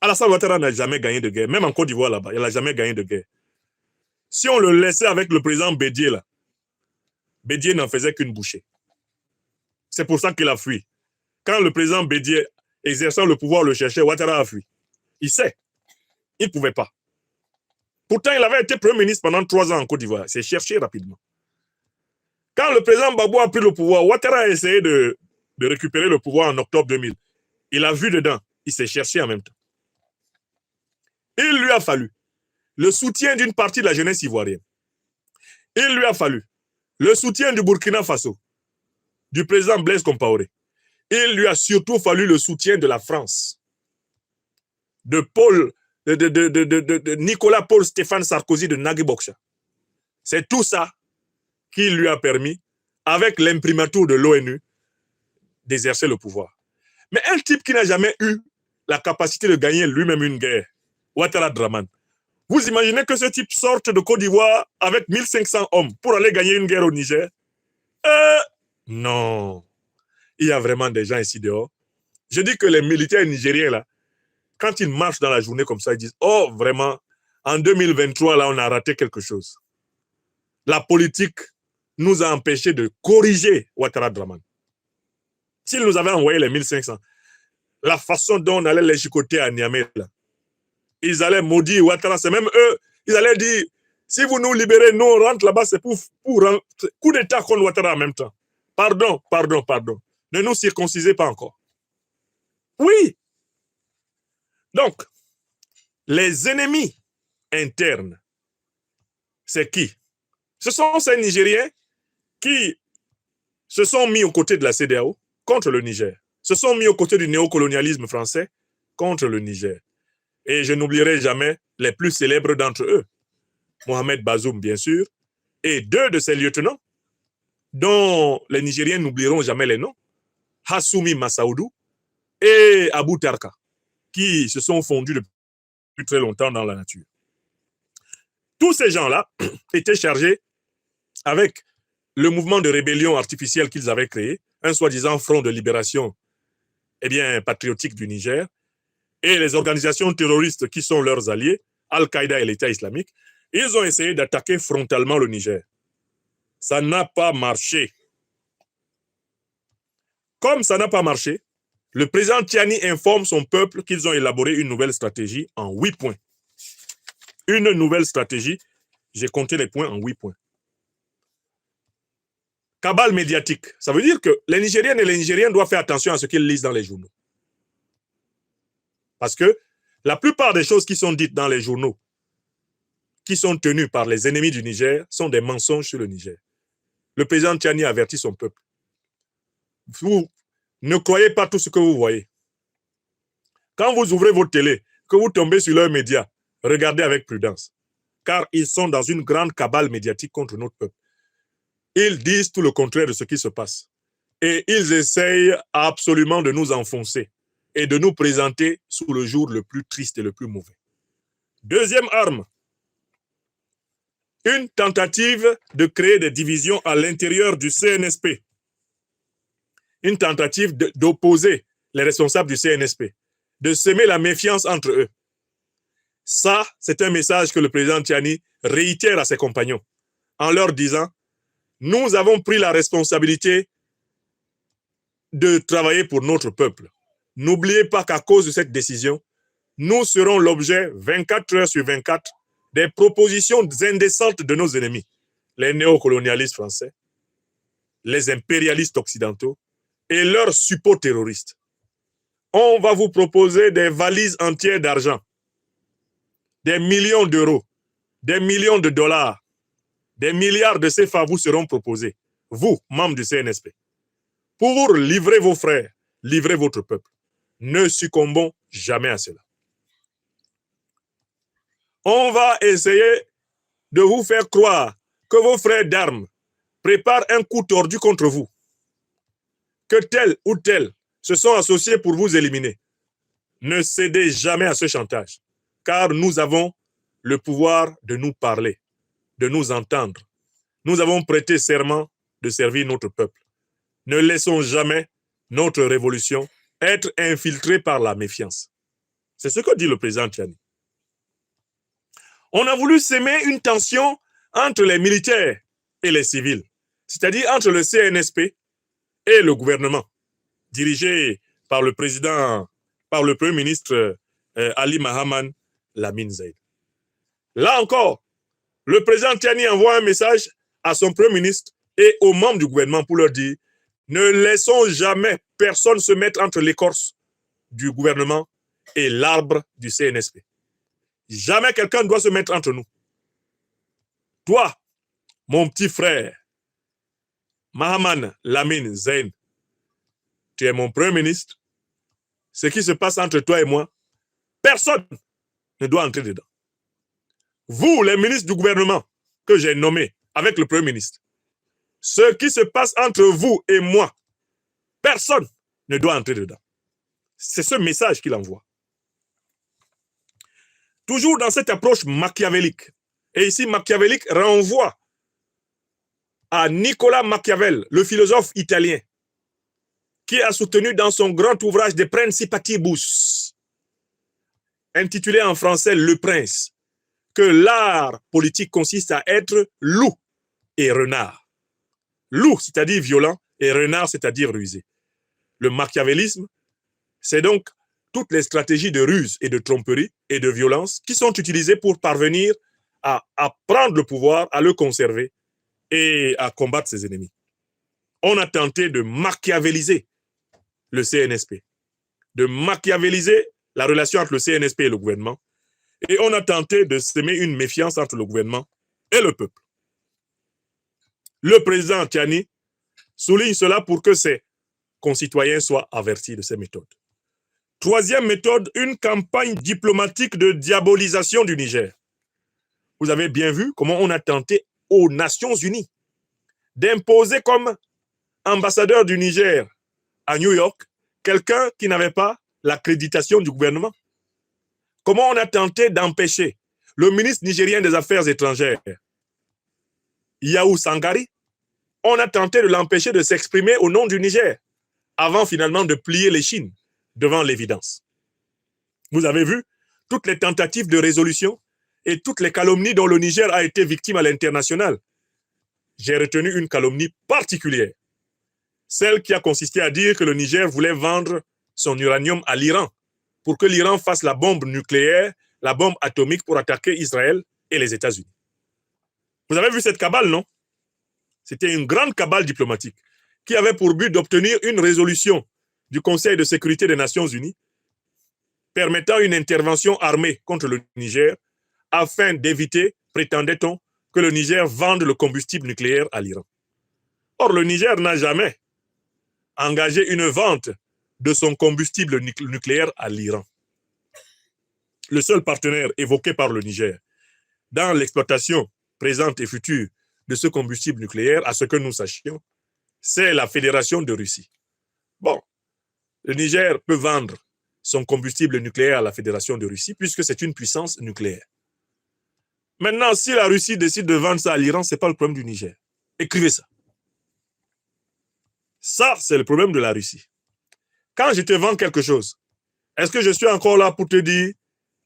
Alassane Ouattara n'a jamais gagné de guerre, même en Côte d'Ivoire là-bas, il n'a jamais gagné de guerre. Si on le laissait avec le président Bédié là, Bédié n'en faisait qu'une bouchée. C'est pour ça qu'il a fui. Quand le président Bédié exerçant le pouvoir le cherchait, Ouattara a fui. Il sait, il ne pouvait pas. Pourtant, il avait été Premier ministre pendant 3 ans en Côte d'Ivoire. Il s'est cherché rapidement. Quand le président Gbagbo a pris le pouvoir, Ouattara a essayé de récupérer le pouvoir en octobre 2000. Il a vu dedans. Il s'est cherché en même temps. Il lui a fallu le soutien d'une partie de la jeunesse ivoirienne. Il lui a fallu le soutien du Burkina Faso, du président Blaise Compaoré. Il lui a surtout fallu le soutien de la France, de Nicolas Paul Stéphane Sarkozy de Nagui Bokcha. C'est tout ça qui lui a permis, avec l'imprimatur de l'ONU, d'exercer le pouvoir. Mais un type qui n'a jamais eu la capacité de gagner lui-même une guerre, Ouattara Draman, vous imaginez que ce type sorte de Côte d'Ivoire avec 1500 hommes pour aller gagner une guerre au Niger? Non. Il y a vraiment des gens ici dehors. Je dis que les militaires nigériens, là, quand ils marchent dans la journée comme ça, ils disent, oh, vraiment, en 2023, là, on a raté quelque chose. La politique nous a empêchés de corriger Ouattara Draman. S'ils nous avaient envoyé les 1500, la façon dont on allait les chicoter à Niamey, là, ils allaient maudire Ouattara, c'est même eux, ils allaient dire, si vous nous libérez, nous on rentre là-bas, c'est pour coup d'État contre Ouattara en même temps. Pardon. Ne nous circoncisez pas encore. Oui. Donc, les ennemis internes, c'est qui? Ce sont ces Nigériens qui se sont mis aux côtés de la CEDEAO contre le Niger, se sont mis aux côtés du néocolonialisme français contre le Niger. Et je n'oublierai jamais les plus célèbres d'entre eux, Mohamed Bazoum, bien sûr, et 2 de ses lieutenants, dont les Nigériens n'oublieront jamais les noms, Hassoumi Massaoudou et Abou Tarka, qui se sont fondus depuis très longtemps dans la nature. Tous ces gens-là étaient chargés avec le mouvement de rébellion artificielle qu'ils avaient créé un soi-disant front de libération patriotique du Niger, et les organisations terroristes qui sont leurs alliés, Al-Qaïda et l'État islamique, ils ont essayé d'attaquer frontalement le Niger. Ça n'a pas marché. Comme ça n'a pas marché, le président Tiani informe son peuple qu'ils ont élaboré une nouvelle stratégie en 8 points. Une nouvelle stratégie, j'ai compté les points en 8 points. Cabale médiatique, ça veut dire que les Nigériennes et les Nigériens doivent faire attention à ce qu'ils lisent dans les journaux. Parce que la plupart des choses qui sont dites dans les journaux, qui sont tenues par les ennemis du Niger, sont des mensonges sur le Niger. Le président Tiani avertit son peuple. Vous ne croyez pas tout ce que vous voyez. Quand vous ouvrez votre télé, que vous tombez sur leurs médias, regardez avec prudence. Car ils sont dans une grande cabale médiatique contre notre peuple. Ils disent tout le contraire de ce qui se passe. Et ils essayent absolument de nous enfoncer et de nous présenter sous le jour le plus triste et le plus mauvais. Deuxième arme, une tentative de créer des divisions à l'intérieur du CNSP. Une tentative d'opposer les responsables du CNSP, de semer la méfiance entre eux. Ça, c'est un message que le président Tiani réitère à ses compagnons en leur disant « Nous avons pris la responsabilité de travailler pour notre peuple. N'oubliez pas qu'à cause de cette décision, nous serons l'objet 24 heures sur 24 des propositions indécentes de nos ennemis, les néocolonialistes français, les impérialistes occidentaux et leurs suppôts terroristes. On va vous proposer des valises entières d'argent, des millions d'euros, des millions de dollars, des milliards de CFA vous seront proposés, vous, membres du CNSP, pour livrer vos frères, livrer votre peuple. Ne succombons jamais à cela. On va essayer de vous faire croire que vos frères d'armes préparent un coup tordu contre vous, que tel ou tel se sont associés pour vous éliminer. Ne cédez jamais à ce chantage, car nous avons le pouvoir de nous parler, de nous entendre. Nous avons prêté serment de servir notre peuple. Ne laissons jamais notre révolution être infiltrée par la méfiance. C'est ce que dit le président Tiani. On a voulu s'aimer une tension entre les militaires et les civils, c'est-à-dire entre le CNSP et le gouvernement, dirigé par le président, par le premier ministre Ali Mahaman Lamine Zaïd. Là encore, le président Tiani envoie un message à son premier ministre et aux membres du gouvernement pour leur dire « Ne laissons jamais personne se mettre entre l'écorce du gouvernement et l'arbre du CNSP. Jamais quelqu'un ne doit se mettre entre nous. Toi, mon petit frère, Mahaman Lamine Zayn, tu es mon premier ministre. Ce qui se passe entre toi et moi, personne ne doit entrer dedans. Vous, les ministres du gouvernement que j'ai nommés avec le premier ministre, ce qui se passe entre vous et moi, personne ne doit entrer dedans. C'est ce message qu'il envoie. Toujours dans cette approche machiavélique. Et ici, machiavélique renvoie à Nicolas Machiavel, le philosophe italien, qui a soutenu dans son grand ouvrage De Principatibus, intitulé en français Le Prince, que l'art politique consiste à être loup et renard. Loup, c'est-à-dire violent, et renard, c'est-à-dire rusé. Le machiavélisme, c'est donc toutes les stratégies de ruse et de tromperie et de violence qui sont utilisées pour parvenir à prendre le pouvoir, à le conserver et à combattre ses ennemis. On a tenté de machiavéliser le CNSP, de machiavéliser la relation entre le CNSP et le gouvernement, et on a tenté de semer une méfiance entre le gouvernement et le peuple. Le président Tiani souligne cela pour que ses concitoyens soient avertis de ces méthodes. Troisième méthode, une campagne diplomatique de diabolisation du Niger. Vous avez bien vu comment on a tenté aux Nations Unies d'imposer comme ambassadeur du Niger à New York quelqu'un qui n'avait pas l'accréditation du gouvernement. Comment on a tenté d'empêcher le ministre nigérien des Affaires étrangères, Yahou Sangari, on a tenté de l'empêcher de s'exprimer au nom du Niger, avant finalement de plier l'échine devant l'évidence. Vous avez vu toutes les tentatives de résolution et toutes les calomnies dont le Niger a été victime à l'international. J'ai retenu une calomnie particulière, celle qui a consisté à dire que le Niger voulait vendre son uranium à l'Iran pour que l'Iran fasse la bombe nucléaire, la bombe atomique pour attaquer Israël et les États-Unis. Vous avez vu cette cabale, non? C'était une grande cabale diplomatique qui avait pour but d'obtenir une résolution du Conseil de sécurité des Nations Unies permettant une intervention armée contre le Niger afin d'éviter, prétendait-on, que le Niger vende le combustible nucléaire à l'Iran. Or, le Niger n'a jamais engagé une vente de son combustible nucléaire à l'Iran. Le seul partenaire évoqué par le Niger dans l'exploitation présente et future de ce combustible nucléaire, à ce que nous sachions, c'est la Fédération de Russie. Bon, le Niger peut vendre son combustible nucléaire à la Fédération de Russie puisque c'est une puissance nucléaire. Maintenant, si la Russie décide de vendre ça à l'Iran, ce n'est pas le problème du Niger. Écrivez ça. Ça, c'est le problème de la Russie. Quand je te vends quelque chose, est-ce que je suis encore là pour te dire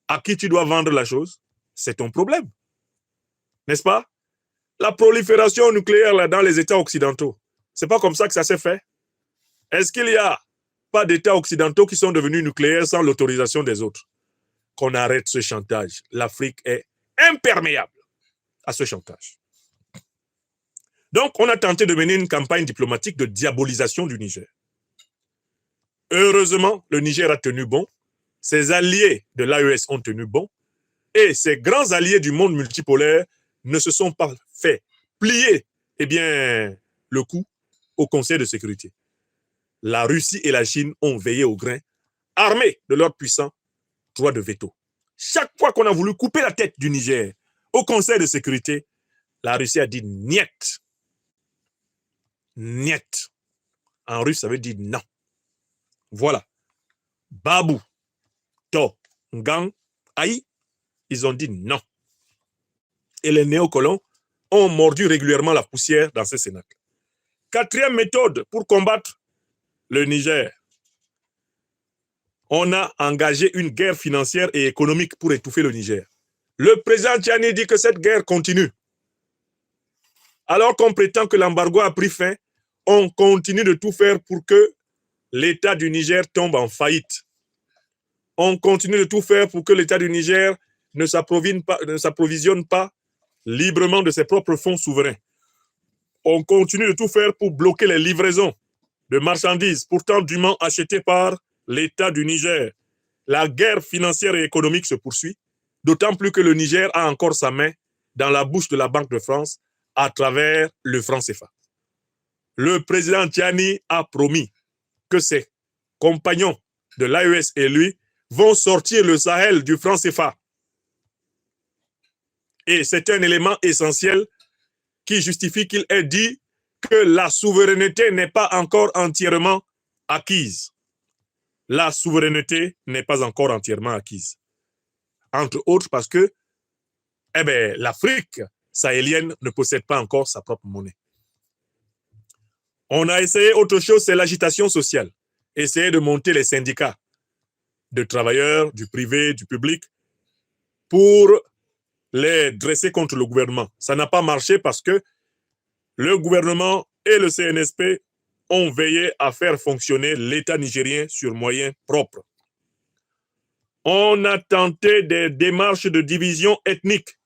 à qui tu dois vendre la chose? C'est ton problème. N'est-ce pas? La prolifération nucléaire là, dans les États occidentaux, c'est pas comme ça que ça s'est fait. Est-ce qu'il n'y a pas d'États occidentaux qui sont devenus nucléaires sans l'autorisation des autres? Qu'on arrête ce chantage. L'Afrique est imperméable à ce chantage. Donc, on a tenté de mener une campagne diplomatique de diabolisation du Niger. Heureusement, le Niger a tenu bon, ses alliés de l'AES ont tenu bon, et ses grands alliés du monde multipolaire ne se sont pas fait plier le coup au Conseil de sécurité. La Russie et la Chine ont veillé au grain, armés de leur puissant droit de veto. Chaque fois qu'on a voulu couper la tête du Niger au Conseil de sécurité, la Russie a dit niet. Niet. En russe, ça veut dire non. Voilà. Babou, To, Ngang, Aïe, ils ont dit non. Et les néocolons ont mordu régulièrement la poussière dans ces cénacles. Quatrième méthode pour combattre le Niger. On a engagé une guerre financière et économique pour étouffer le Niger. Le président Tchani dit que cette guerre continue. Alors qu'on prétend que l'embargo a pris fin, on continue de tout faire pour que l'État du Niger tombe en faillite. On continue de tout faire pour que l'État du Niger ne s'approvisionne pas librement de ses propres fonds souverains. On continue de tout faire pour bloquer les livraisons de marchandises pourtant dûment achetées par l'État du Niger. La guerre financière et économique se poursuit, d'autant plus que le Niger a encore sa main dans la bouche de la Banque de France à travers le franc CFA. Le président Tchani a promis que ses compagnons de l'AES et lui vont sortir le Sahel du franc CFA. Et c'est un élément essentiel qui justifie qu'il ait dit que la souveraineté n'est pas encore entièrement acquise. La souveraineté n'est pas encore entièrement acquise. Entre autres parce que l'Afrique sahélienne ne possède pas encore sa propre monnaie. On a essayé autre chose, c'est l'agitation sociale. Essayer de monter les syndicats de travailleurs, du privé, du public, pour les dresser contre le gouvernement. Ça n'a pas marché parce que le gouvernement et le CNSP ont veillé à faire fonctionner l'État nigérien sur moyens propres. On a tenté des démarches de division ethnique.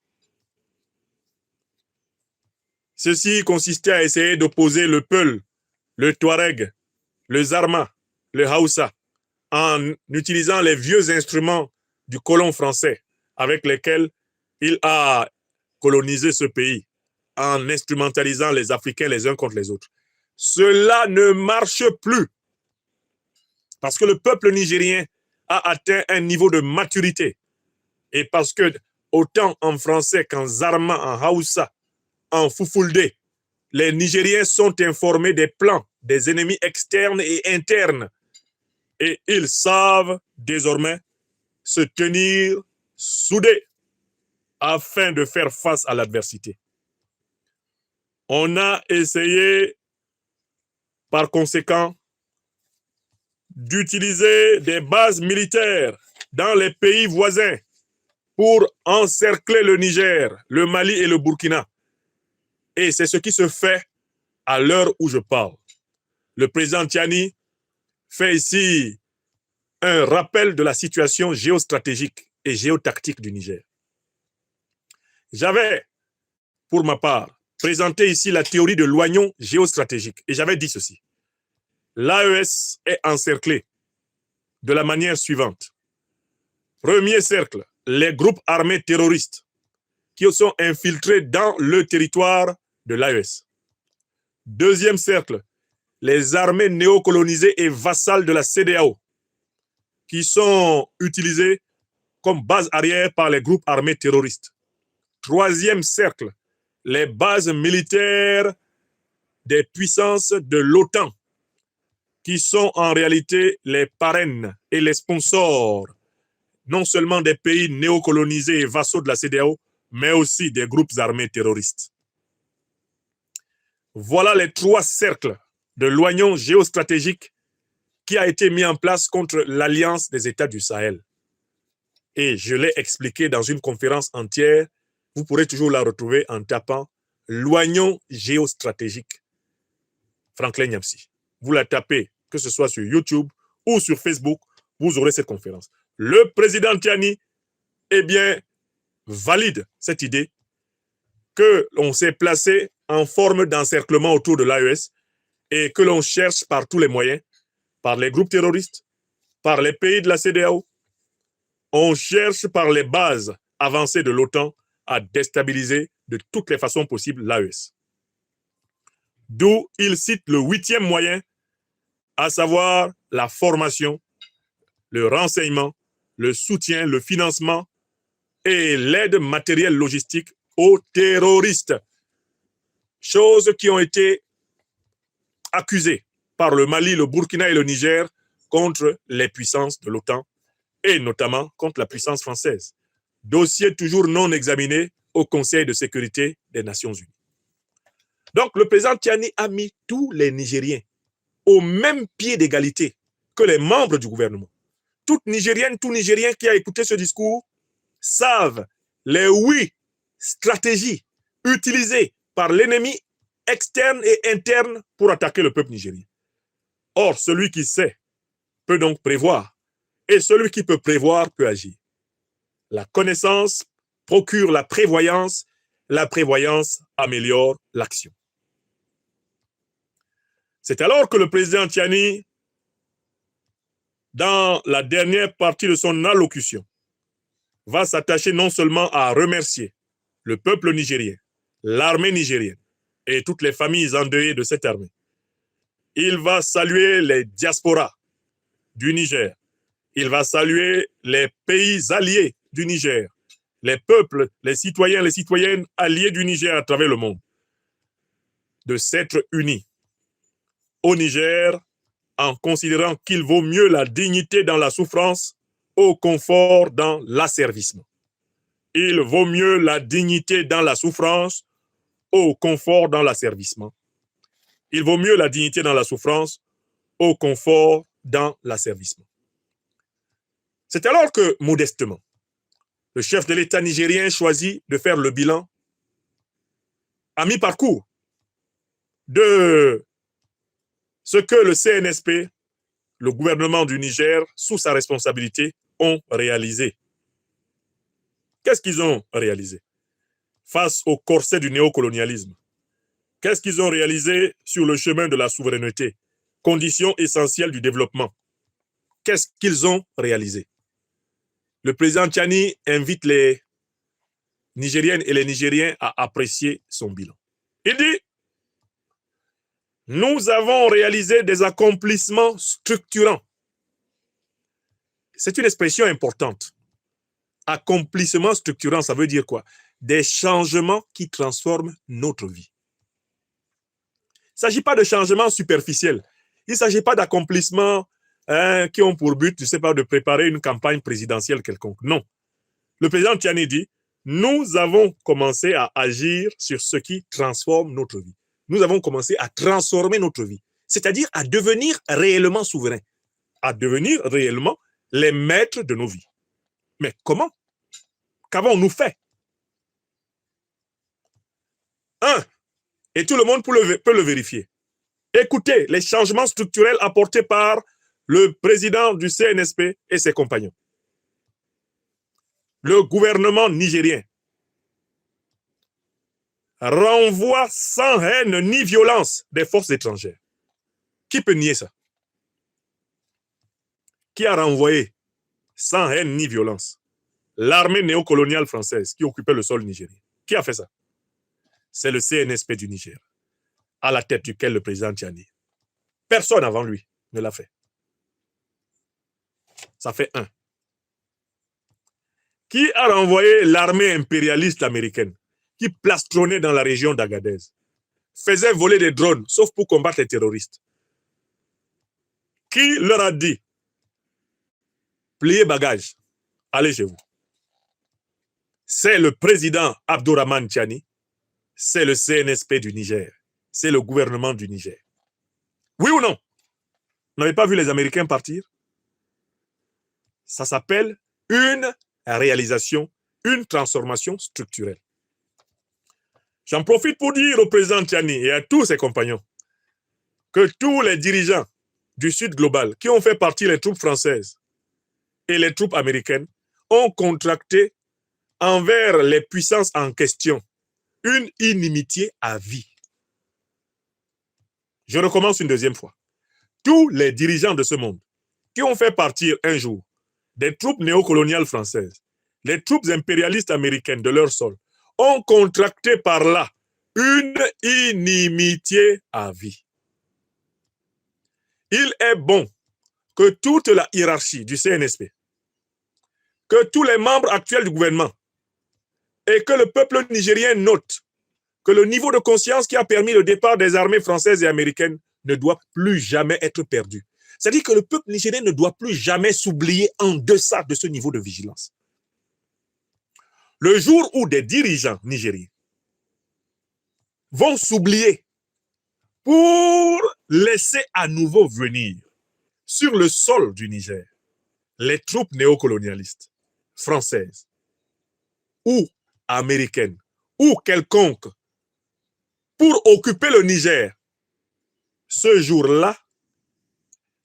Ceci consistait à essayer d'opposer le Peul, le Touareg, le Zarma, le Haoussa, en utilisant les vieux instruments du colon français avec lesquels il a colonisé ce pays, en instrumentalisant les Africains les uns contre les autres. Cela ne marche plus parce que le peuple nigérien a atteint un niveau de maturité et parce que autant en français qu'en Zarma, en Haoussa, en Fufulde, les Nigériens sont informés des plans des ennemis externes et internes et ils savent désormais se tenir soudés afin de faire face à l'adversité. On a essayé, par conséquent, d'utiliser des bases militaires dans les pays voisins pour encercler le Niger, le Mali et le Burkina. Et c'est ce qui se fait à l'heure où je parle. Le président Tiani fait ici un rappel de la situation géostratégique et géotactique du Niger. J'avais, pour ma part, présenté ici la théorie de l'oignon géostratégique et j'avais dit ceci. L'AES est encerclée de la manière suivante. Premier cercle, les groupes armés terroristes qui sont infiltrés dans le territoire de l'AES. Deuxième cercle, les armées néocolonisées et vassales de la CEDEAO qui sont utilisées comme base arrière par les groupes armés terroristes. Troisième cercle, les bases militaires des puissances de l'OTAN qui sont en réalité les parraines et les sponsors non seulement des pays néocolonisés et vassaux de la CEDEAO, mais aussi des groupes armés terroristes. Voilà les trois cercles de l'oignon géostratégique qui a été mis en place contre l'Alliance des États du Sahel. Et je l'ai expliqué dans une conférence entière. Vous pourrez toujours la retrouver en tapant l'oignon géostratégique. Franklin Nyamsi. Vous la tapez, que ce soit sur YouTube ou sur Facebook, vous aurez cette conférence. Le président Tiani, eh bien, valide cette idée que l'on s'est placé en forme d'encerclement autour de l'AES et que l'on cherche par tous les moyens, par les groupes terroristes, par les pays de la CEDEAO, on cherche par les bases avancées de l'OTAN à déstabiliser de toutes les façons possibles l'AES. D'où il cite le 8e moyen, à savoir la formation, le renseignement, le soutien, le financement et l'aide matérielle logistique aux terroristes. Choses qui ont été accusées par le Mali, le Burkina et le Niger contre les puissances de l'OTAN et notamment contre la puissance française. Dossier toujours non examiné au Conseil de sécurité des Nations Unies. Donc le président Tiani a mis tous les Nigériens au même pied d'égalité que les membres du gouvernement. Toute Nigérienne, tout Nigérien qui a écouté ce discours savent les 8 stratégies utilisées par l'ennemi externe et interne pour attaquer le peuple nigérien. Or, celui qui sait peut donc prévoir, et celui qui peut prévoir peut agir. La connaissance procure la prévoyance améliore l'action. C'est alors que le président Tiani, dans la dernière partie de son allocution, va s'attacher non seulement à remercier le peuple nigérien, l'armée nigérienne et toutes les familles endeuillées de cette armée. Il va saluer les diasporas du Niger. Il va saluer les pays alliés du Niger, les peuples, les citoyens, les citoyennes alliés du Niger à travers le monde, de s'être unis au Niger en considérant qu'il vaut mieux la dignité dans la souffrance au confort dans l'asservissement. Il vaut mieux la dignité dans la souffrance au confort dans l'asservissement. Il vaut mieux la dignité dans la souffrance au confort dans l'asservissement. C'est alors que, modestement, le chef de l'État nigérien choisit de faire le bilan à mi-parcours de ce que le CNSP, le gouvernement du Niger, sous sa responsabilité, ont réalisé. Qu'est-ce qu'ils ont réalisé face au corset du néocolonialisme? Qu'est-ce qu'ils ont réalisé sur le chemin de la souveraineté, condition essentielle du développement? Qu'est-ce qu'ils ont réalisé? Le président Tiani invite les Nigériennes et les Nigériens à apprécier son bilan. Il dit: nous avons réalisé des accomplissements structurants. C'est une expression importante. Accomplissement structurant, ça veut dire quoi? Des changements qui transforment notre vie. Il ne s'agit pas de changements superficiels. Il ne s'agit pas d'accomplissements qui ont pour but, je ne sais pas, de préparer une campagne présidentielle quelconque. Non. Le président Tiani dit, nous avons commencé à agir sur ce qui transforme notre vie. Nous avons commencé à transformer notre vie, c'est-à-dire à devenir réellement souverains, à devenir réellement les maîtres de nos vies. Mais comment? Qu'avons-nous fait? Et tout le monde peut le vérifier. Écoutez les changements structurels apportés par le président du CNSP et ses compagnons. Le gouvernement nigérien renvoie sans haine ni violence des forces étrangères. Qui peut nier ça? Qui a renvoyé sans haine ni violence l'armée néocoloniale française qui occupait le sol nigérien? Qui a fait ça? C'est le CNSP du Niger, à la tête duquel le président Tchani. Personne avant lui ne l'a fait. Ça fait un. Qui a renvoyé l'armée impérialiste américaine qui plastronnait dans la région d'Agadez, faisait voler des drones, sauf pour combattre les terroristes? Qui leur a dit, pliez bagages, allez chez vous? C'est le président Abdourahmane Tchani, c'est le CNSP du Niger, c'est le gouvernement du Niger. Oui ou non? Vous n'avez pas vu les Américains partir? Ça s'appelle une réalisation, une transformation structurelle. J'en profite pour dire au président Tchani et à tous ses compagnons que tous les dirigeants du Sud global qui ont fait partie les troupes françaises et les troupes américaines ont contracté envers les puissances en question une inimitié à vie. Je recommence une deuxième fois. Tous les dirigeants de ce monde qui ont fait partir un jour des troupes néocoloniales françaises, les troupes impérialistes américaines de leur sol, ont contracté par là une inimitié à vie. Il est bon que toute la hiérarchie du CNSP, que tous les membres actuels du gouvernement et que le peuple nigérien note que le niveau de conscience qui a permis le départ des armées françaises et américaines ne doit plus jamais être perdu. C'est-à-dire que le peuple nigérien ne doit plus jamais s'oublier en deçà de ce niveau de vigilance. Le jour où des dirigeants nigériens vont s'oublier pour laisser à nouveau venir sur le sol du Niger les troupes néocolonialistes françaises ou américaines ou quelconques pour occuper le Niger, ce jour-là,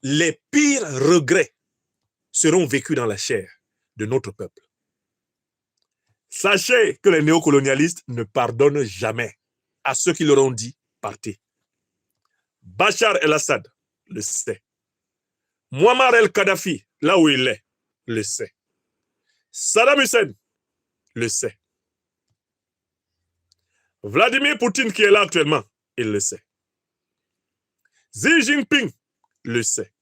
les pires regrets seront vécus dans la chair de notre peuple. Sachez que les néocolonialistes ne pardonnent jamais à ceux qui leur ont dit « partez ». Bachar el-Assad le sait. Muammar el-Kadhafi, là où il est, le sait. Saddam Hussein le sait. Vladimir Poutine qui est là actuellement, il le sait. Xi Jinping le sait.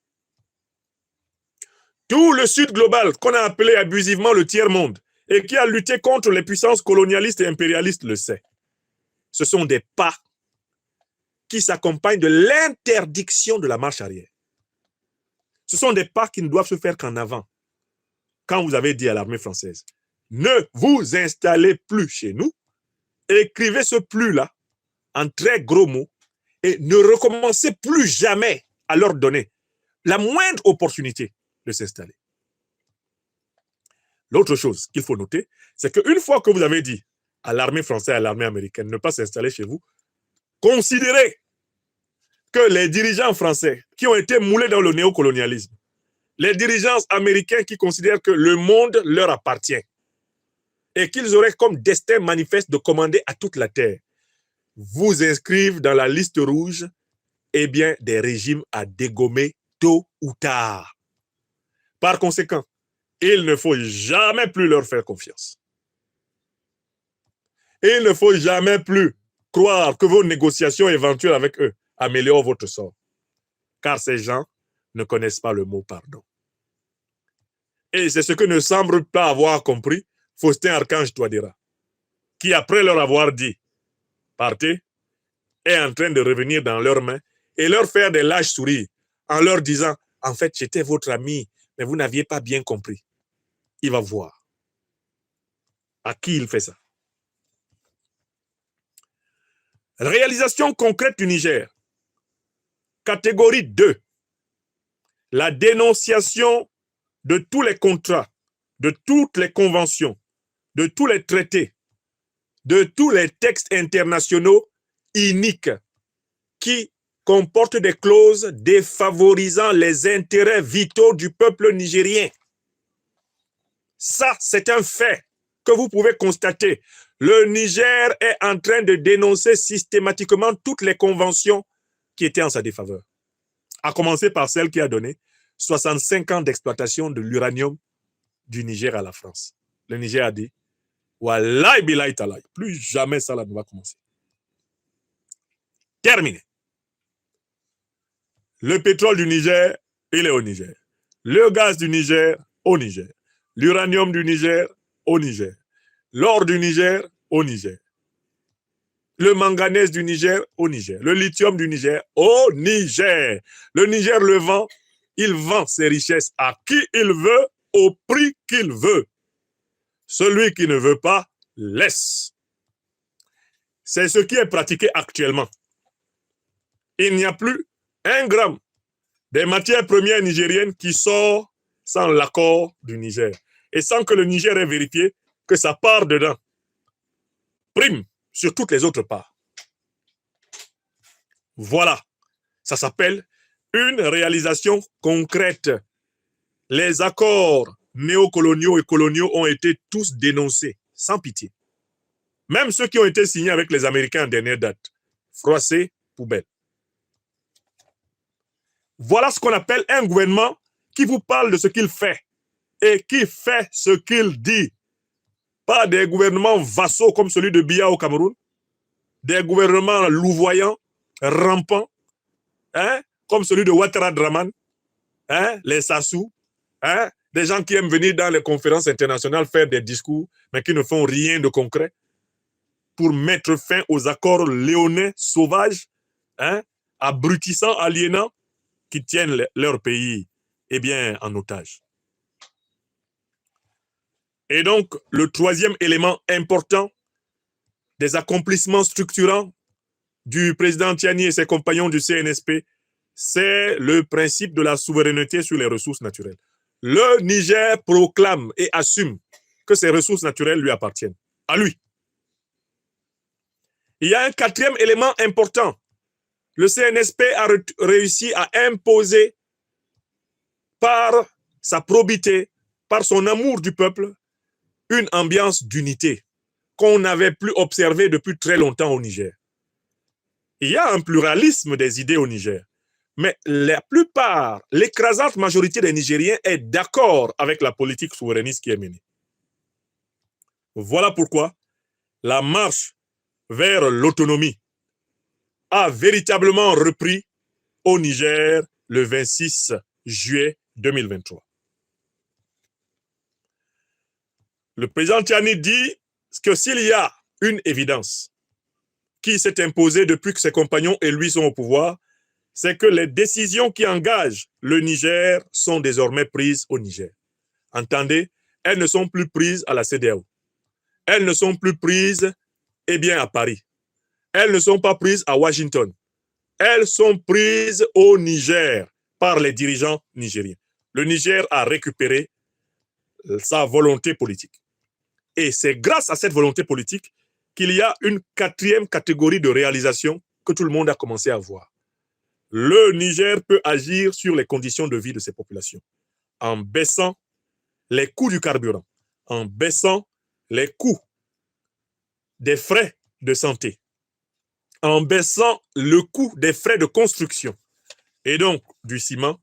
Tout le Sud global qu'on a appelé abusivement le tiers-monde et qui a lutté contre les puissances colonialistes et impérialistes le sait. Ce sont des pas qui s'accompagnent de l'interdiction de la marche arrière. Ce sont des pas qui ne doivent se faire qu'en avant. Quand vous avez dit à l'armée française, ne vous installez plus chez nous, écrivez ce plus-là en très gros mots et ne recommencez plus jamais à leur donner la moindre opportunité de s'installer. L'autre chose qu'il faut noter, c'est qu'une fois que vous avez dit à l'armée française et à l'armée américaine de ne pas s'installer chez vous, considérez que les dirigeants français qui ont été moulés dans le néocolonialisme, les dirigeants américains qui considèrent que le monde leur appartient et qu'ils auraient comme destin manifeste de commander à toute la terre, vous inscrivent dans la liste rouge, eh bien, des régimes à dégommer tôt ou tard. Par conséquent, il ne faut jamais plus leur faire confiance. Il ne faut jamais plus croire que vos négociations éventuelles avec eux améliorent votre sort. Car ces gens ne connaissent pas le mot pardon. Et c'est ce que ne semble pas avoir compris Faustin Archange Touadéra, qui après leur avoir dit « partez », est en train de revenir dans leurs mains et leur faire des lâches sourires en leur disant « en fait, j'étais votre ami, mais vous n'aviez pas bien compris. » Il va voir. À qui il fait ça? Réalisation concrète du Niger. Catégorie 2. La dénonciation de tous les contrats, de toutes les conventions, de tous les traités, de tous les textes internationaux iniques qui comportent des clauses défavorisant les intérêts vitaux du peuple nigérien. Ça, c'est un fait que vous pouvez constater. Le Niger est en train de dénoncer systématiquement toutes les conventions qui étaient en sa défaveur. À commencer par celle qui a donné 65 ans d'exploitation de l'uranium du Niger à la France. Le Niger a dit, Wallahi billahi talahi, plus jamais ça là ne va commencer. Terminé. Le pétrole du Niger, il est au Niger. Le gaz du Niger, au Niger. L'uranium du Niger, au Niger. L'or du Niger, au Niger. Le manganèse du Niger, au Niger. Le lithium du Niger, au Niger. Le Niger le vend, il vend ses richesses à qui il veut, au prix qu'il veut. Celui qui ne veut pas, laisse. C'est ce qui est pratiqué actuellement. Il n'y a plus 1 gramme des matières premières nigériennes qui sort sans l'accord du Niger et sans que le Niger ait vérifié que sa part dedans prime sur toutes les autres parts. Voilà, ça s'appelle une réalisation concrète. Les accords néocoloniaux et coloniaux ont été tous dénoncés, sans pitié. Même ceux qui ont été signés avec les Américains en dernière date. Froissés, poubelle. Voilà ce qu'on appelle un gouvernement qui vous parle de ce qu'il fait et qui fait ce qu'il dit. Pas des gouvernements vassaux comme celui de Biya au Cameroun, des gouvernements louvoyants, rampants, comme celui de Ouattara Draman, les Sassou, des gens qui aiment venir dans les conférences internationales faire des discours, mais qui ne font rien de concret pour mettre fin aux accords léonais sauvages, abrutissants, aliénants, qui tiennent leur pays en otage. Et donc, le troisième élément important des accomplissements structurants du président Tiani et ses compagnons du CNSP, c'est le principe de la souveraineté sur les ressources naturelles. Le Niger proclame et assume que ces ressources naturelles lui appartiennent, à lui. Il y a un 4e élément important. Le CNSP a réussi à imposer par sa probité, par son amour du peuple, une ambiance d'unité qu'on n'avait plus observée depuis très longtemps au Niger. Il y a un pluralisme des idées au Niger, mais la plupart, l'écrasante majorité des Nigériens est d'accord avec la politique souverainiste qui est menée. Voilà pourquoi la marche vers l'autonomie a véritablement repris au Niger le 26 juillet 2023. Le président Tiani dit que s'il y a une évidence qui s'est imposée depuis que ses compagnons et lui sont au pouvoir, c'est que les décisions qui engagent le Niger sont désormais prises au Niger. Entendez, elles ne sont plus prises à la CEDEAO. Elles ne sont plus prises, à Paris. Elles ne sont pas prises à Washington. Elles sont prises au Niger par les dirigeants nigériens. Le Niger a récupéré sa volonté politique. Et c'est grâce à cette volonté politique qu'il y a une 4e catégorie de réalisation que tout le monde a commencé à voir. Le Niger peut agir sur les conditions de vie de ses populations en baissant les coûts du carburant, en baissant les coûts des frais de santé, en baissant le coût des frais de construction et donc du ciment.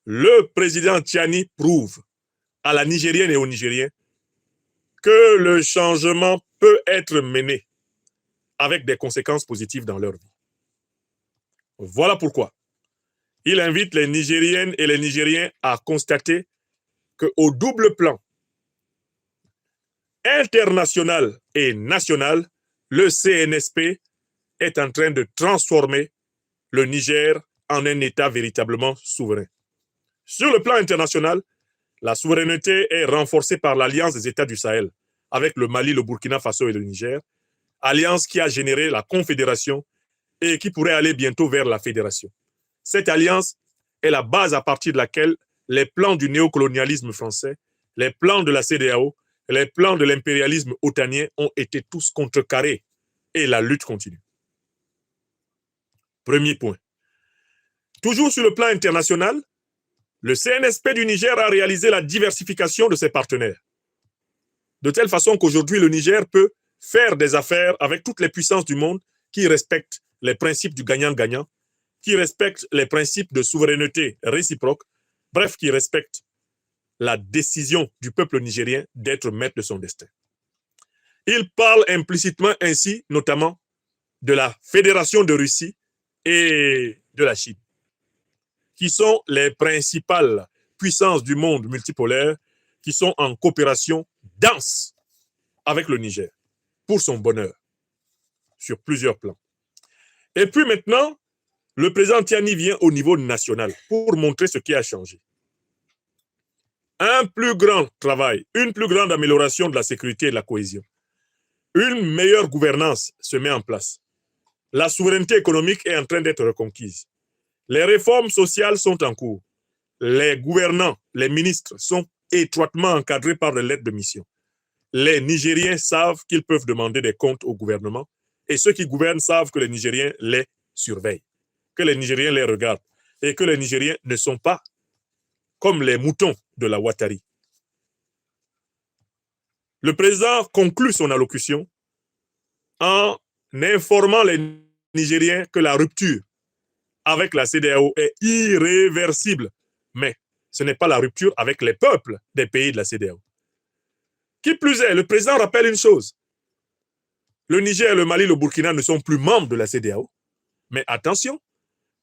Le président Tiani prouve à la Nigérienne et aux Nigériens que le changement peut être mené avec des conséquences positives dans leur vie. Voilà pourquoi il invite les Nigériennes et les Nigériens à constater qu'au double plan international et national, le CNSP est en train de transformer le Niger en un État véritablement souverain. Sur le plan international, la souveraineté est renforcée par l'Alliance des États du Sahel, avec le Mali, le Burkina Faso et le Niger, alliance qui a généré la confédération et qui pourrait aller bientôt vers la fédération. Cette alliance est la base à partir de laquelle les plans du néocolonialisme français, les plans de la CEDEAO, les plans de l'impérialisme otanien ont été tous contrecarrés et la lutte continue. Premier point. Toujours sur le plan international, le CNSP du Niger a réalisé la diversification de ses partenaires, de telle façon qu'aujourd'hui le Niger peut faire des affaires avec toutes les puissances du monde qui respectent les principes du gagnant-gagnant, qui respectent les principes de souveraineté réciproque, bref, qui respectent la décision du peuple nigérien d'être maître de son destin. Il parle implicitement ainsi, notamment, de la Fédération de Russie et de la Chine, qui sont les principales puissances du monde multipolaire, qui sont en coopération dense avec le Niger, pour son bonheur, sur plusieurs plans. Et puis maintenant, le président Tiani vient au niveau national pour montrer ce qui a changé. Un plus grand travail, une plus grande amélioration de la sécurité et de la cohésion. Une meilleure gouvernance se met en place. La souveraineté économique est en train d'être reconquise. Les réformes sociales sont en cours. Les gouvernants, les ministres sont étroitement encadrés par des lettres de mission. Les Nigériens savent qu'ils peuvent demander des comptes au gouvernement et ceux qui gouvernent savent que les Nigériens les surveillent, que les Nigériens les regardent et que les Nigériens ne sont pas comme les moutons de la Ouattari. Le président conclut son allocution en informant les Nigériens que la rupture avec la CEDEAO est irréversible. Mais ce n'est pas la rupture avec les peuples des pays de la CEDEAO. Qui plus est, le président rappelle une chose. Le Niger, le Mali, le Burkina ne sont plus membres de la CEDEAO. Mais attention,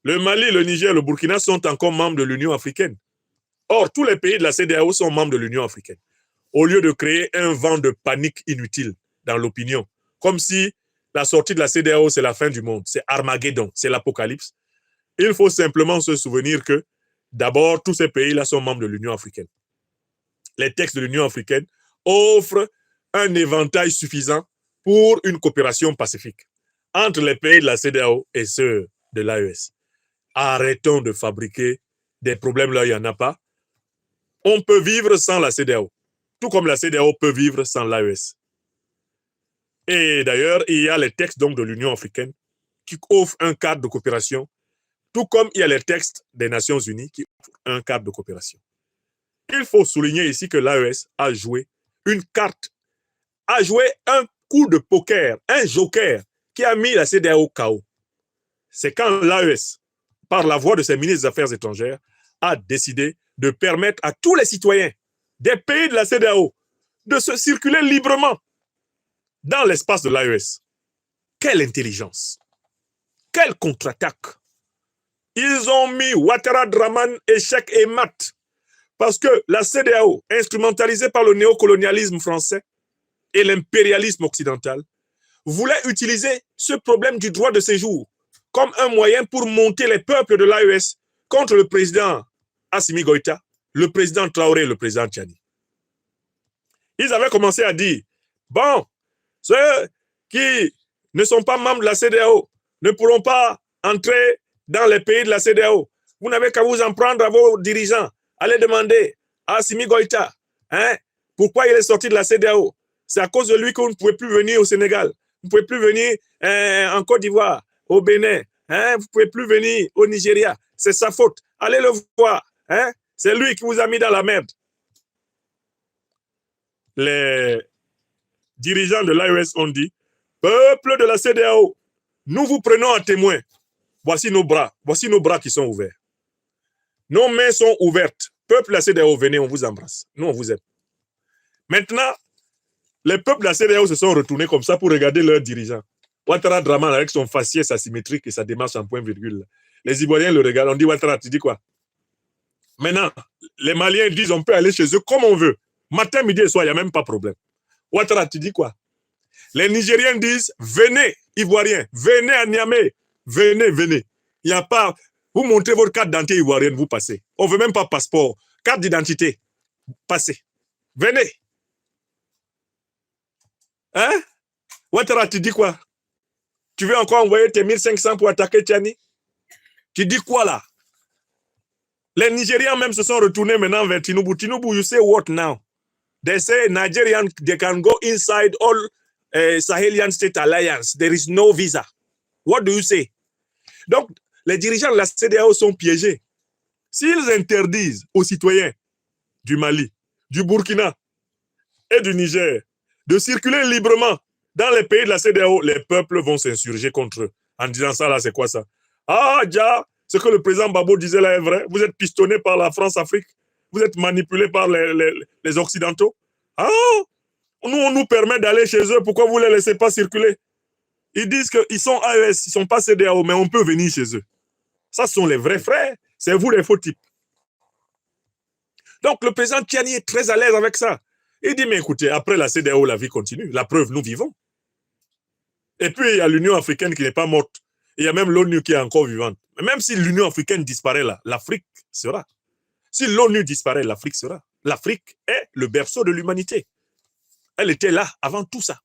le Mali, le Niger, le Burkina sont encore membres de l'Union africaine. Or, tous les pays de la CEDEAO sont membres de l'Union africaine. Au lieu de créer un vent de panique inutile dans l'opinion, comme si la sortie de la CEDEAO, c'est la fin du monde, c'est Armageddon, c'est l'apocalypse, il faut simplement se souvenir que, d'abord, tous ces pays-là sont membres de l'Union africaine. Les textes de l'Union africaine offrent un éventail suffisant pour une coopération pacifique entre les pays de la CEDEAO et ceux de l'AES. Arrêtons de fabriquer des problèmes là, il n'y en a pas. On peut vivre sans la CEDEAO, tout comme la CEDEAO peut vivre sans l'AES. Et d'ailleurs, il y a les textes donc, de l'Union africaine qui offrent un cadre de coopération, tout comme il y a les textes des Nations Unies qui offrent un cadre de coopération. Il faut souligner ici que l'AES a joué une carte, a joué un coup de poker, un joker qui a mis la CEDEAO KO. C'est quand l'AES, par la voix de ses ministres des Affaires étrangères, a décidé de permettre à tous les citoyens des pays de la CEDEAO de se circuler librement dans l'espace de l'AES. Quelle intelligence! Quelle contre-attaque! Ils ont mis Ouattara, Draman, échec et mat. Parce que la CEDEAO, instrumentalisée par le néocolonialisme français et l'impérialisme occidental, voulait utiliser ce problème du droit de séjour comme un moyen pour monter les peuples de l'AES contre le président Assimi Goïta, le président Traoré et le président Tiani. Ils avaient commencé à dire, bon, ceux qui ne sont pas membres de la CEDEAO ne pourront pas entrer dans les pays de la CEDEAO. Vous n'avez qu'à vous en prendre à vos dirigeants. Allez demander à Assimi Goïta pourquoi il est sorti de la CEDEAO. C'est à cause de lui que vous ne pouvez plus venir au Sénégal. Vous ne pouvez plus venir en Côte d'Ivoire, au Bénin. Vous ne pouvez plus venir au Nigeria. C'est sa faute. Allez le voir. C'est lui qui vous a mis dans la merde. Les dirigeants de l'AES ont dit, peuple de la CEDEAO, nous vous prenons à témoin. Voici nos bras qui sont ouverts. Nos mains sont ouvertes. Peuple de la CEDEAO, venez, on vous embrasse. Nous, on vous aime. Maintenant, les peuples de la CEDEAO se sont retournés comme ça pour regarder leurs dirigeants. Ouattara Draman avec son faciès asymétrique et sa démarche en point-virgule. Les Ivoiriens le regardent, on dit Ouattara, tu dis quoi? Maintenant, les Maliens disent on peut aller chez eux comme on veut. Matin, midi et soir, il n'y a même pas de problème. Ouattara, tu dis quoi? Les Nigériens disent venez, Ivoiriens, venez à Niamey, venez. Il n'y a pas. Vous montrez votre carte d'identité ivoirienne, vous passez. On ne veut même pas passeport. Carte d'identité, passez. Venez. Hein? Ouattara, tu dis quoi? Tu veux encore envoyer tes 1500 pour attaquer Tchani? Tu dis quoi là? Les Nigérians même se sont retournés maintenant vers Tinubu. Tinubu, you say what now? They say Nigerians, they can go inside all Sahelian State Alliance. There is no visa. What do you say? Donc, les dirigeants de la CEDEAO sont piégés. S'ils interdisent aux citoyens du Mali, du Burkina et du Niger de circuler librement dans les pays de la CEDEAO, les peuples vont s'insurger contre eux. En disant ça, là, c'est quoi ça? Ah, déjà, ce que le président Babo disait là est vrai. Vous êtes pistonné par la France-Afrique. Vous êtes manipulé par les Occidentaux. Ah, nous, on nous permet d'aller chez eux. Pourquoi vous ne les laissez pas circuler? Ils disent qu'ils sont AES, ils ne sont pas CEDEAO, mais on peut venir chez eux. Ça, ce sont les vrais frères. C'est vous les faux types. Donc, le président Tchani est très à l'aise avec ça. Il dit, mais écoutez, après la CEDEAO, la vie continue. La preuve, nous vivons. Et puis, il y a l'Union africaine qui n'est pas morte. Il y a même l'ONU qui est encore vivante. Mais même si l'Union africaine disparaît là, l'Afrique sera. Si l'ONU disparaît, l'Afrique sera. L'Afrique est le berceau de l'humanité. Elle était là avant tout ça.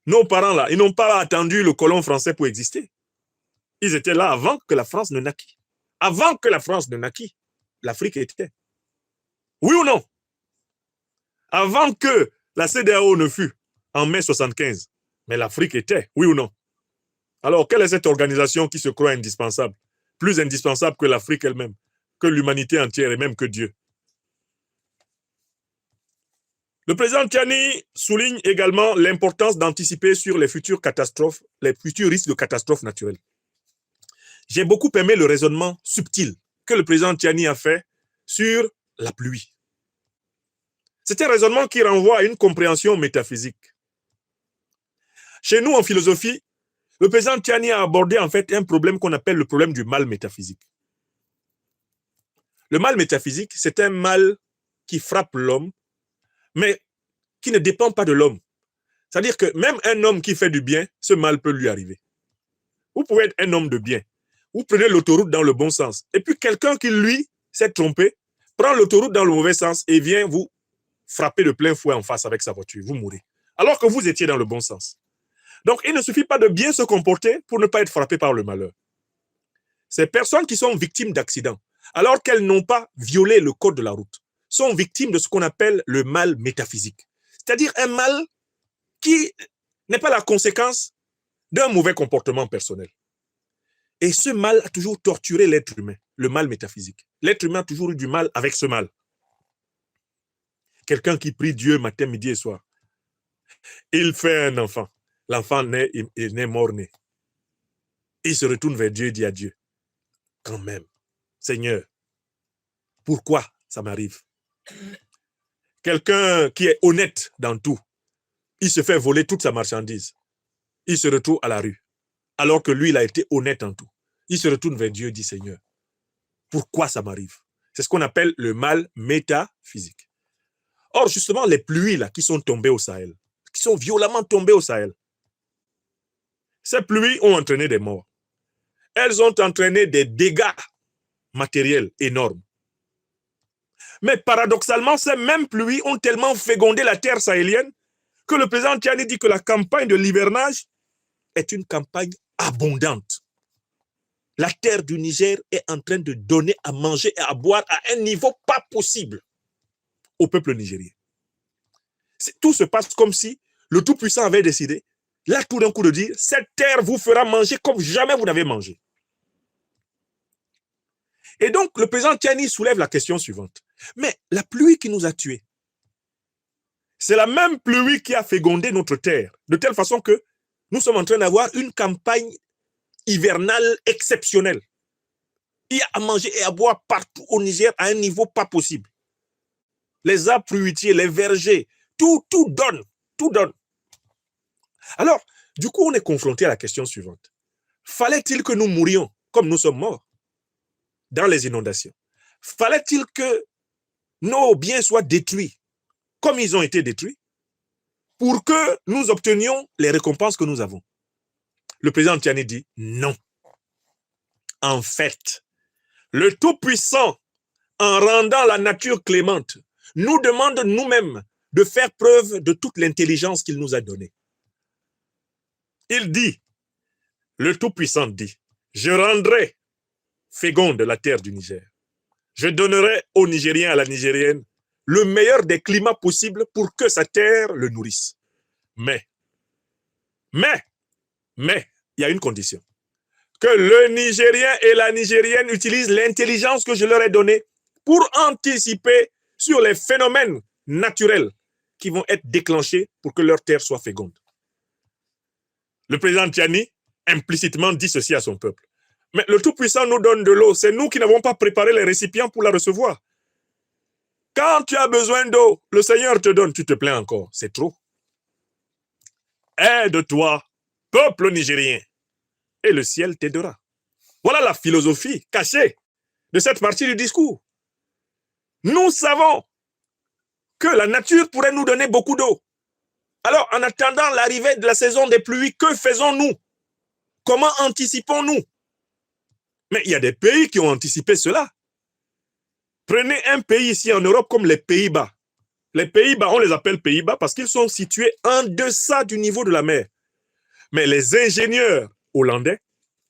Nos parents là, ils n'ont pas attendu le colon français pour exister. Ils étaient là avant que la France ne naquît. Avant que la France ne naquît, l'Afrique était. Oui ou non? Avant que la CEDEAO ne fût en mai 75, mais l'Afrique était, oui ou non? Alors, quelle est cette organisation qui se croit indispensable? Plus indispensable que l'Afrique elle-même, que l'humanité entière et même que Dieu. Le président Tchani souligne également l'importance d'anticiper sur les futures catastrophes, les futurs risques de catastrophes naturelles. J'ai beaucoup aimé le raisonnement subtil que le président Tchani a fait sur la pluie. C'est un raisonnement qui renvoie à une compréhension métaphysique. Chez nous, en philosophie, le président Tchani a abordé en fait un problème qu'on appelle le problème du mal métaphysique. Le mal métaphysique, c'est un mal qui frappe l'homme, mais qui ne dépend pas de l'homme. C'est-à-dire que même un homme qui fait du bien, ce mal peut lui arriver. Vous pouvez être un homme de bien. Vous prenez l'autoroute dans le bon sens. Et puis quelqu'un qui, lui, s'est trompé, prend l'autoroute dans le mauvais sens et vient vous frapper de plein fouet en face avec sa voiture. Vous mourrez. Alors que vous étiez dans le bon sens. Donc, il ne suffit pas de bien se comporter pour ne pas être frappé par le malheur. Ces personnes qui sont victimes d'accidents, alors qu'elles n'ont pas violé le code de la route, sont victimes de ce qu'on appelle le mal métaphysique. C'est-à-dire un mal qui n'est pas la conséquence d'un mauvais comportement personnel. Et ce mal a toujours torturé l'être humain, le mal métaphysique. L'être humain a toujours eu du mal avec ce mal. Quelqu'un qui prie Dieu matin, midi et soir. Il fait un enfant. L'enfant naît, il naît mort-né. Il se retourne vers Dieu et dit à Dieu, quand même, Seigneur, pourquoi ça m'arrive? Quelqu'un qui est honnête dans tout, il se fait voler toute sa marchandise. Il se retrouve à la rue. Alors que lui, il a été honnête en tout. Il se retourne vers Dieu et dit, Seigneur, pourquoi ça m'arrive? C'est ce qu'on appelle le mal métaphysique. Or, justement, les pluies là, qui sont tombées au Sahel, qui sont violemment tombées au Sahel, ces pluies ont entraîné des morts. Elles ont entraîné des dégâts matériels énormes. Mais paradoxalement, ces mêmes pluies ont tellement fécondé la terre sahélienne que le président Tchani dit que la campagne de l'hivernage est une campagne abondante. La terre du Niger est en train de donner à manger et à boire à un niveau pas possible au peuple nigérien. Tout se passe comme si le Tout-Puissant avait décidé, là tout d'un coup de dire, cette terre vous fera manger comme jamais vous n'avez mangé. Et donc, le président Tchani soulève la question suivante. Mais la pluie qui nous a tués, c'est la même pluie qui a fécondé notre terre, de telle façon que nous sommes en train d'avoir une campagne hivernale exceptionnelle. Il y a à manger et à boire partout au Niger à un niveau pas possible. Les arbres fruitiers, les vergers, tout donne, tout donne. Alors, du coup, on est confronté à la question suivante. Fallait-il que nous mourions comme nous sommes morts dans les inondations? Fallait-il que nos biens soient détruits comme ils ont été détruits pour que nous obtenions les récompenses que nous avons? Le président Tchani dit non. En fait, le Tout-Puissant, en rendant la nature clémente, nous demande nous-mêmes de faire preuve de toute l'intelligence qu'il nous a donnée. Il dit, le Tout-Puissant dit, je rendrai féconde la terre du Niger. Je donnerai aux Nigériens et à la Nigérienne le meilleur des climats possibles pour que sa terre le nourrisse. Mais, il y a une condition. Que le Nigérien et la Nigérienne utilisent l'intelligence que je leur ai donnée pour anticiper sur les phénomènes naturels qui vont être déclenchés pour que leur terre soit féconde. Le président Tiani implicitement dit ceci à son peuple. Mais le Tout-Puissant nous donne de l'eau, c'est nous qui n'avons pas préparé les récipients pour la recevoir. Quand tu as besoin d'eau, le Seigneur te donne, tu te plains encore, c'est trop. Aide-toi, peuple nigérien, et le ciel t'aidera. Voilà la philosophie cachée de cette partie du discours. Nous savons que la nature pourrait nous donner beaucoup d'eau. Alors, en attendant l'arrivée de la saison des pluies, que faisons-nous? Comment anticipons-nous? Mais il y a des pays qui ont anticipé cela. Prenez un pays ici en Europe comme les Pays-Bas. Les Pays-Bas, on les appelle Pays-Bas parce qu'ils sont situés en deçà du niveau de la mer. Mais les ingénieurs hollandais,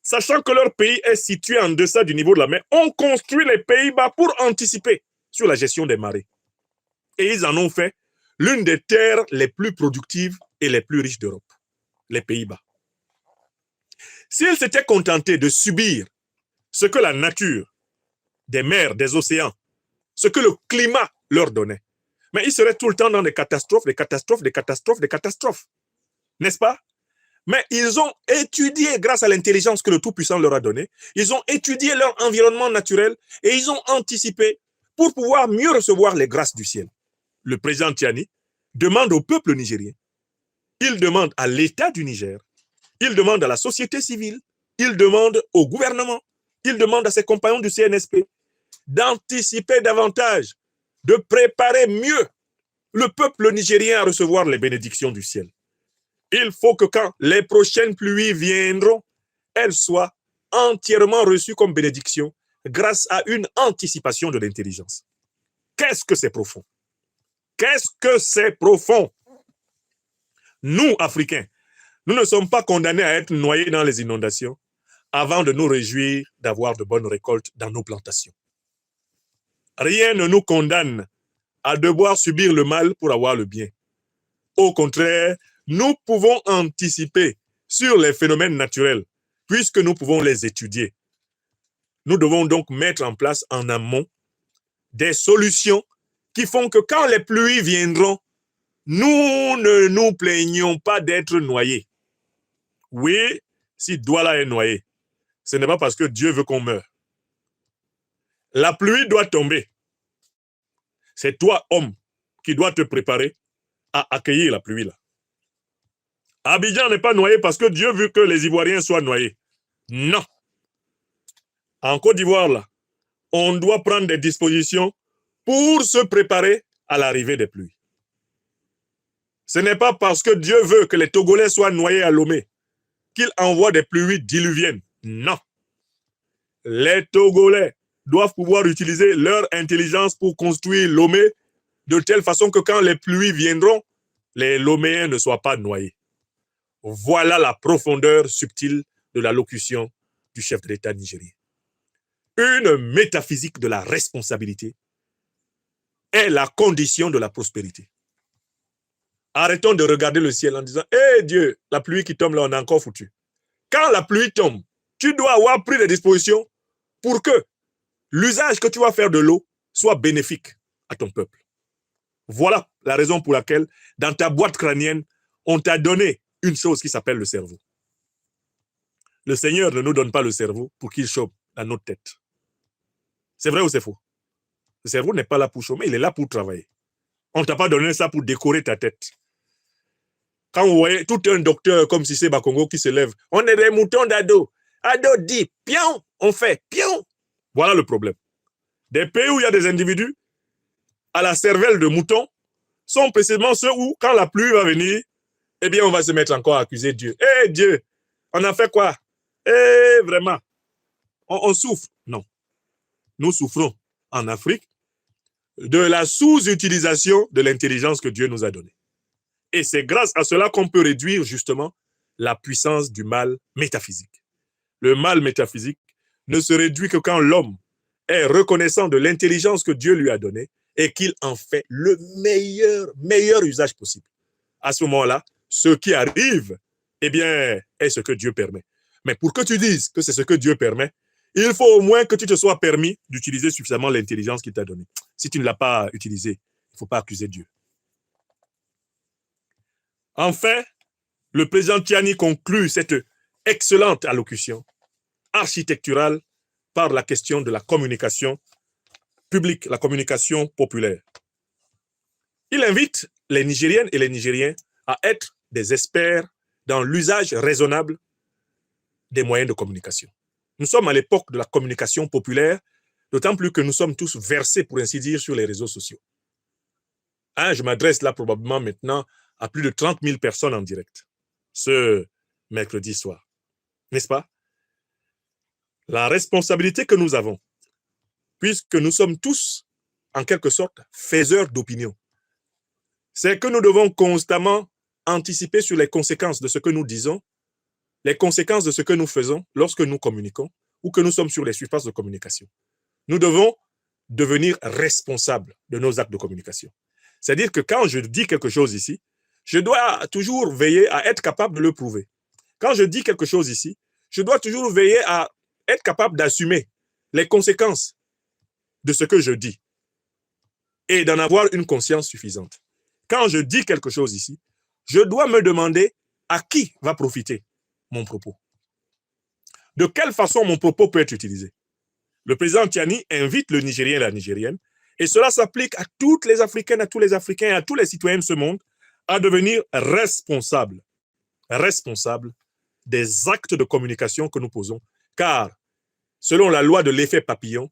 sachant que leur pays est situé en deçà du niveau de la mer, ont construit les Pays-Bas pour anticiper sur la gestion des marées. Et ils en ont fait l'une des terres les plus productives et les plus riches d'Europe, les Pays-Bas. S'ils s'étaient contentés de subir ce que la nature, des mers, des océans, ce que le climat leur donnait, mais ils seraient tout le temps dans des catastrophes, des catastrophes, des catastrophes, des catastrophes. N'est-ce pas? Mais ils ont étudié, grâce à l'intelligence que le Tout-Puissant leur a donnée, ils ont étudié leur environnement naturel et ils ont anticipé pour pouvoir mieux recevoir les grâces du ciel. Le président Tiani demande au peuple nigérien, il demande à l'État du Niger, il demande à la société civile, il demande au gouvernement, il demande à ses compagnons du CNSP d'anticiper davantage, de préparer mieux le peuple nigérien à recevoir les bénédictions du ciel. Il faut que quand les prochaines pluies viendront, elles soient entièrement reçues comme bénédiction grâce à une anticipation de l'intelligence. Qu'est-ce que c'est profond? Qu'est-ce que c'est profond? Nous, Africains, nous ne sommes pas condamnés à être noyés dans les inondations avant de nous réjouir d'avoir de bonnes récoltes dans nos plantations. Rien ne nous condamne à devoir subir le mal pour avoir le bien. Au contraire, nous pouvons anticiper sur les phénomènes naturels puisque nous pouvons les étudier. Nous devons donc mettre en place en amont des solutions qui font que quand les pluies viendront, nous ne nous plaignons pas d'être noyés. Oui, si Douala est noyé, ce n'est pas parce que Dieu veut qu'on meure. La pluie doit tomber. C'est toi, homme, qui dois te préparer à accueillir la pluie là. Abidjan n'est pas noyé parce que Dieu veut que les Ivoiriens soient noyés. Non. En Côte d'Ivoire, là, on doit prendre des dispositions pour se préparer à l'arrivée des pluies. Ce n'est pas parce que Dieu veut que les Togolais soient noyés à Lomé qu'il envoie des pluies diluviennes. Non. Les Togolais doivent pouvoir utiliser leur intelligence pour construire Lomé de telle façon que quand les pluies viendront, les Loméens ne soient pas noyés. Voilà la profondeur subtile de la locution du chef de l'État nigérien. Une métaphysique de la responsabilité est la condition de la prospérité. Arrêtons de regarder le ciel en disant « Hé Dieu, la pluie qui tombe là, on a encore foutu. » Quand la pluie tombe, tu dois avoir pris des dispositions pour que l'usage que tu vas faire de l'eau soit bénéfique à ton peuple. Voilà la raison pour laquelle, dans ta boîte crânienne, on t'a donné une chose qui s'appelle le cerveau. Le Seigneur ne nous donne pas le cerveau pour qu'il chope dans notre tête. C'est vrai ou c'est faux? Le cerveau n'est pas là pour chômer, il est là pour travailler. On ne t'a pas donné ça pour décorer ta tête. Quand vous voyez tout un docteur comme Cissé Bakongo qui se lève, on est des moutons d'ado. Ado dit, pion, on fait, pion. Voilà le problème. Des pays où il y a des individus à la cervelle de mouton sont précisément ceux où, quand la pluie va venir, eh bien, on va se mettre encore à accuser Dieu. Eh Dieu, on a fait quoi? Eh, vraiment, on souffre. Non. Nous souffrons en Afrique. de la sous-utilisation de l'intelligence que Dieu nous a donnée. Et c'est grâce à cela qu'on peut réduire justement la puissance du mal métaphysique. Le mal métaphysique ne se réduit que quand l'homme est reconnaissant de l'intelligence que Dieu lui a donnée et qu'il en fait le meilleur usage possible. À ce moment-là, ce qui arrive, eh bien, est ce que Dieu permet. Mais pour que tu dises que c'est ce que Dieu permet, il faut au moins que tu te sois permis d'utiliser suffisamment l'intelligence qu'il t'a donnée. Si tu ne l'as pas utilisée, il ne faut pas accuser Dieu. Enfin, le président Tiani conclut cette excellente allocution architecturale par la question de la communication publique, la communication populaire. Il invite les Nigériennes et les Nigériens à être des experts dans l'usage raisonnable des moyens de communication. Nous sommes à l'époque de la communication populaire, d'autant plus que nous sommes tous versés, pour ainsi dire, sur les réseaux sociaux. Je m'adresse là probablement maintenant à plus de 30 000 personnes en direct, ce mercredi soir. N'est-ce pas? La responsabilité que nous avons, puisque nous sommes tous, en quelque sorte, faiseurs d'opinion, c'est que nous devons constamment anticiper sur les conséquences de ce que nous disons, les conséquences de ce que nous faisons lorsque nous communiquons ou que nous sommes sur les surfaces de communication. Nous devons devenir responsables de nos actes de communication. C'est-à-dire que quand je dis quelque chose ici, je dois toujours veiller à être capable de le prouver. Quand je dis quelque chose ici, je dois toujours veiller à être capable d'assumer les conséquences de ce que je dis et d'en avoir une conscience suffisante. Quand je dis quelque chose ici, je dois me demander à qui va profiter mon propos. De quelle façon mon propos peut être utilisé? Le président Tiani invite le Nigérien et la Nigérienne, et cela s'applique à toutes les Africaines, à tous les Africains et à tous les citoyens de ce monde, à devenir responsables des actes de communication que nous posons. Car, selon la loi de l'effet papillon,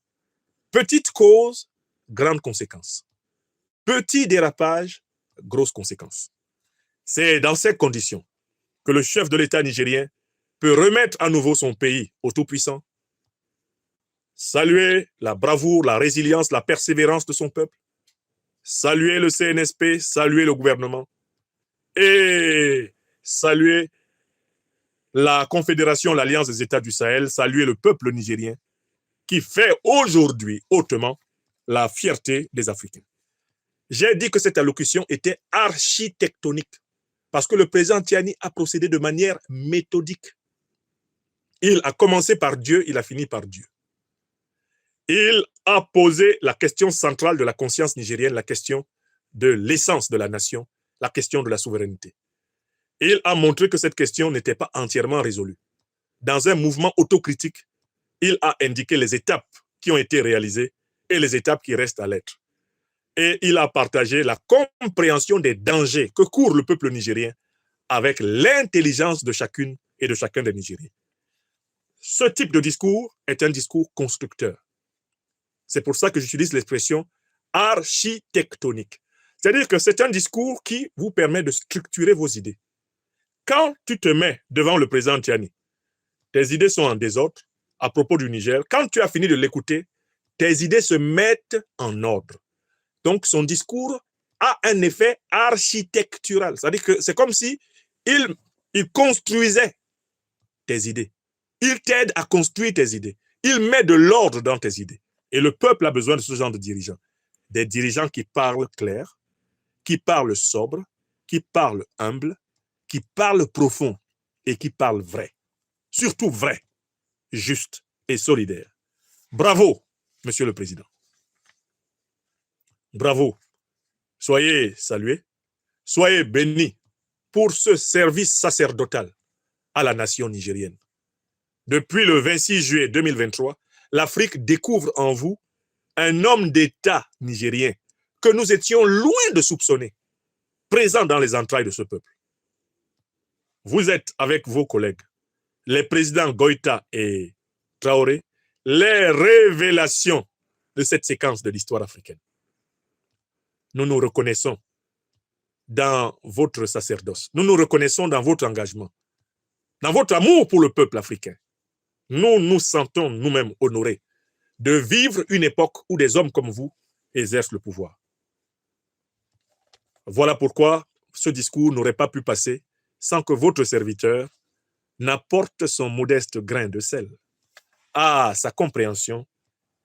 petite cause, grande conséquence. Petit dérapage, grosse conséquence. C'est dans ces conditions que le chef de l'État nigérien peut remettre à nouveau son pays au Tout-Puissant, saluer la bravoure, la résilience, la persévérance de son peuple, saluer le CNSP, saluer le gouvernement et saluer la Confédération, l'Alliance des États du Sahel, saluer le peuple nigérien qui fait aujourd'hui hautement la fierté des Africains. J'ai dit que cette allocution était architectonique parce que le président Tiani a procédé de manière méthodique. Il a commencé par Dieu, il a fini par Dieu. Il a posé la question centrale de la conscience nigérienne, la question de l'essence de la nation, la question de la souveraineté. Il a montré que cette question n'était pas entièrement résolue. Dans un mouvement autocritique, il a indiqué les étapes qui ont été réalisées et les étapes qui restent à l'être. Et il a partagé la compréhension des dangers que court le peuple nigérien avec l'intelligence de chacune et de chacun des Nigériens. Ce type de discours est un discours constructeur. C'est pour ça que j'utilise l'expression architectonique. C'est-à-dire que c'est un discours qui vous permet de structurer vos idées. Quand tu te mets devant le président Tiani, tes idées sont en désordre à propos du Niger. Quand tu as fini de l'écouter, tes idées se mettent en ordre. Donc, son discours a un effet architectural. C'est-à-dire que c'est comme si il construisait tes idées. Il t'aide à construire tes idées. Il met de l'ordre dans tes idées. Et le peuple a besoin de ce genre de dirigeants. Des dirigeants qui parlent clair, qui parlent sobre, qui parlent humble, qui parlent profond et qui parlent vrai. Surtout vrai, juste et solidaire. Bravo, Monsieur le Président. Bravo. Soyez salués, soyez bénis pour ce service sacerdotal à la nation nigérienne. Depuis le 26 juillet 2023, l'Afrique découvre en vous un homme d'État nigérien que nous étions loin de soupçonner, présent dans les entrailles de ce peuple. Vous êtes, avec vos collègues, les présidents Goïta et Traoré, les révélations de cette séquence de l'histoire africaine. Nous nous reconnaissons dans votre sacerdoce. Nous nous reconnaissons dans votre engagement, dans votre amour pour le peuple africain. Nous nous sentons nous-mêmes honorés de vivre une époque où des hommes comme vous exercent le pouvoir. Voilà pourquoi ce discours n'aurait pas pu passer sans que votre serviteur n'apporte son modeste grain de sel à sa compréhension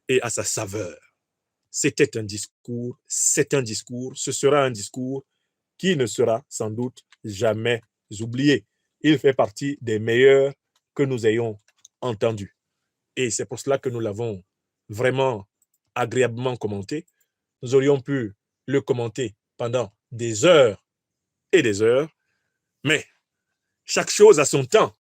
et à sa saveur. C'était un discours, c'est un discours, ce sera un discours qui ne sera sans doute jamais oublié. Il fait partie des meilleurs que nous ayons entendus. Et c'est pour cela que nous l'avons vraiment agréablement commenté. Nous aurions pu le commenter pendant des heures et des heures, mais chaque chose a son temps.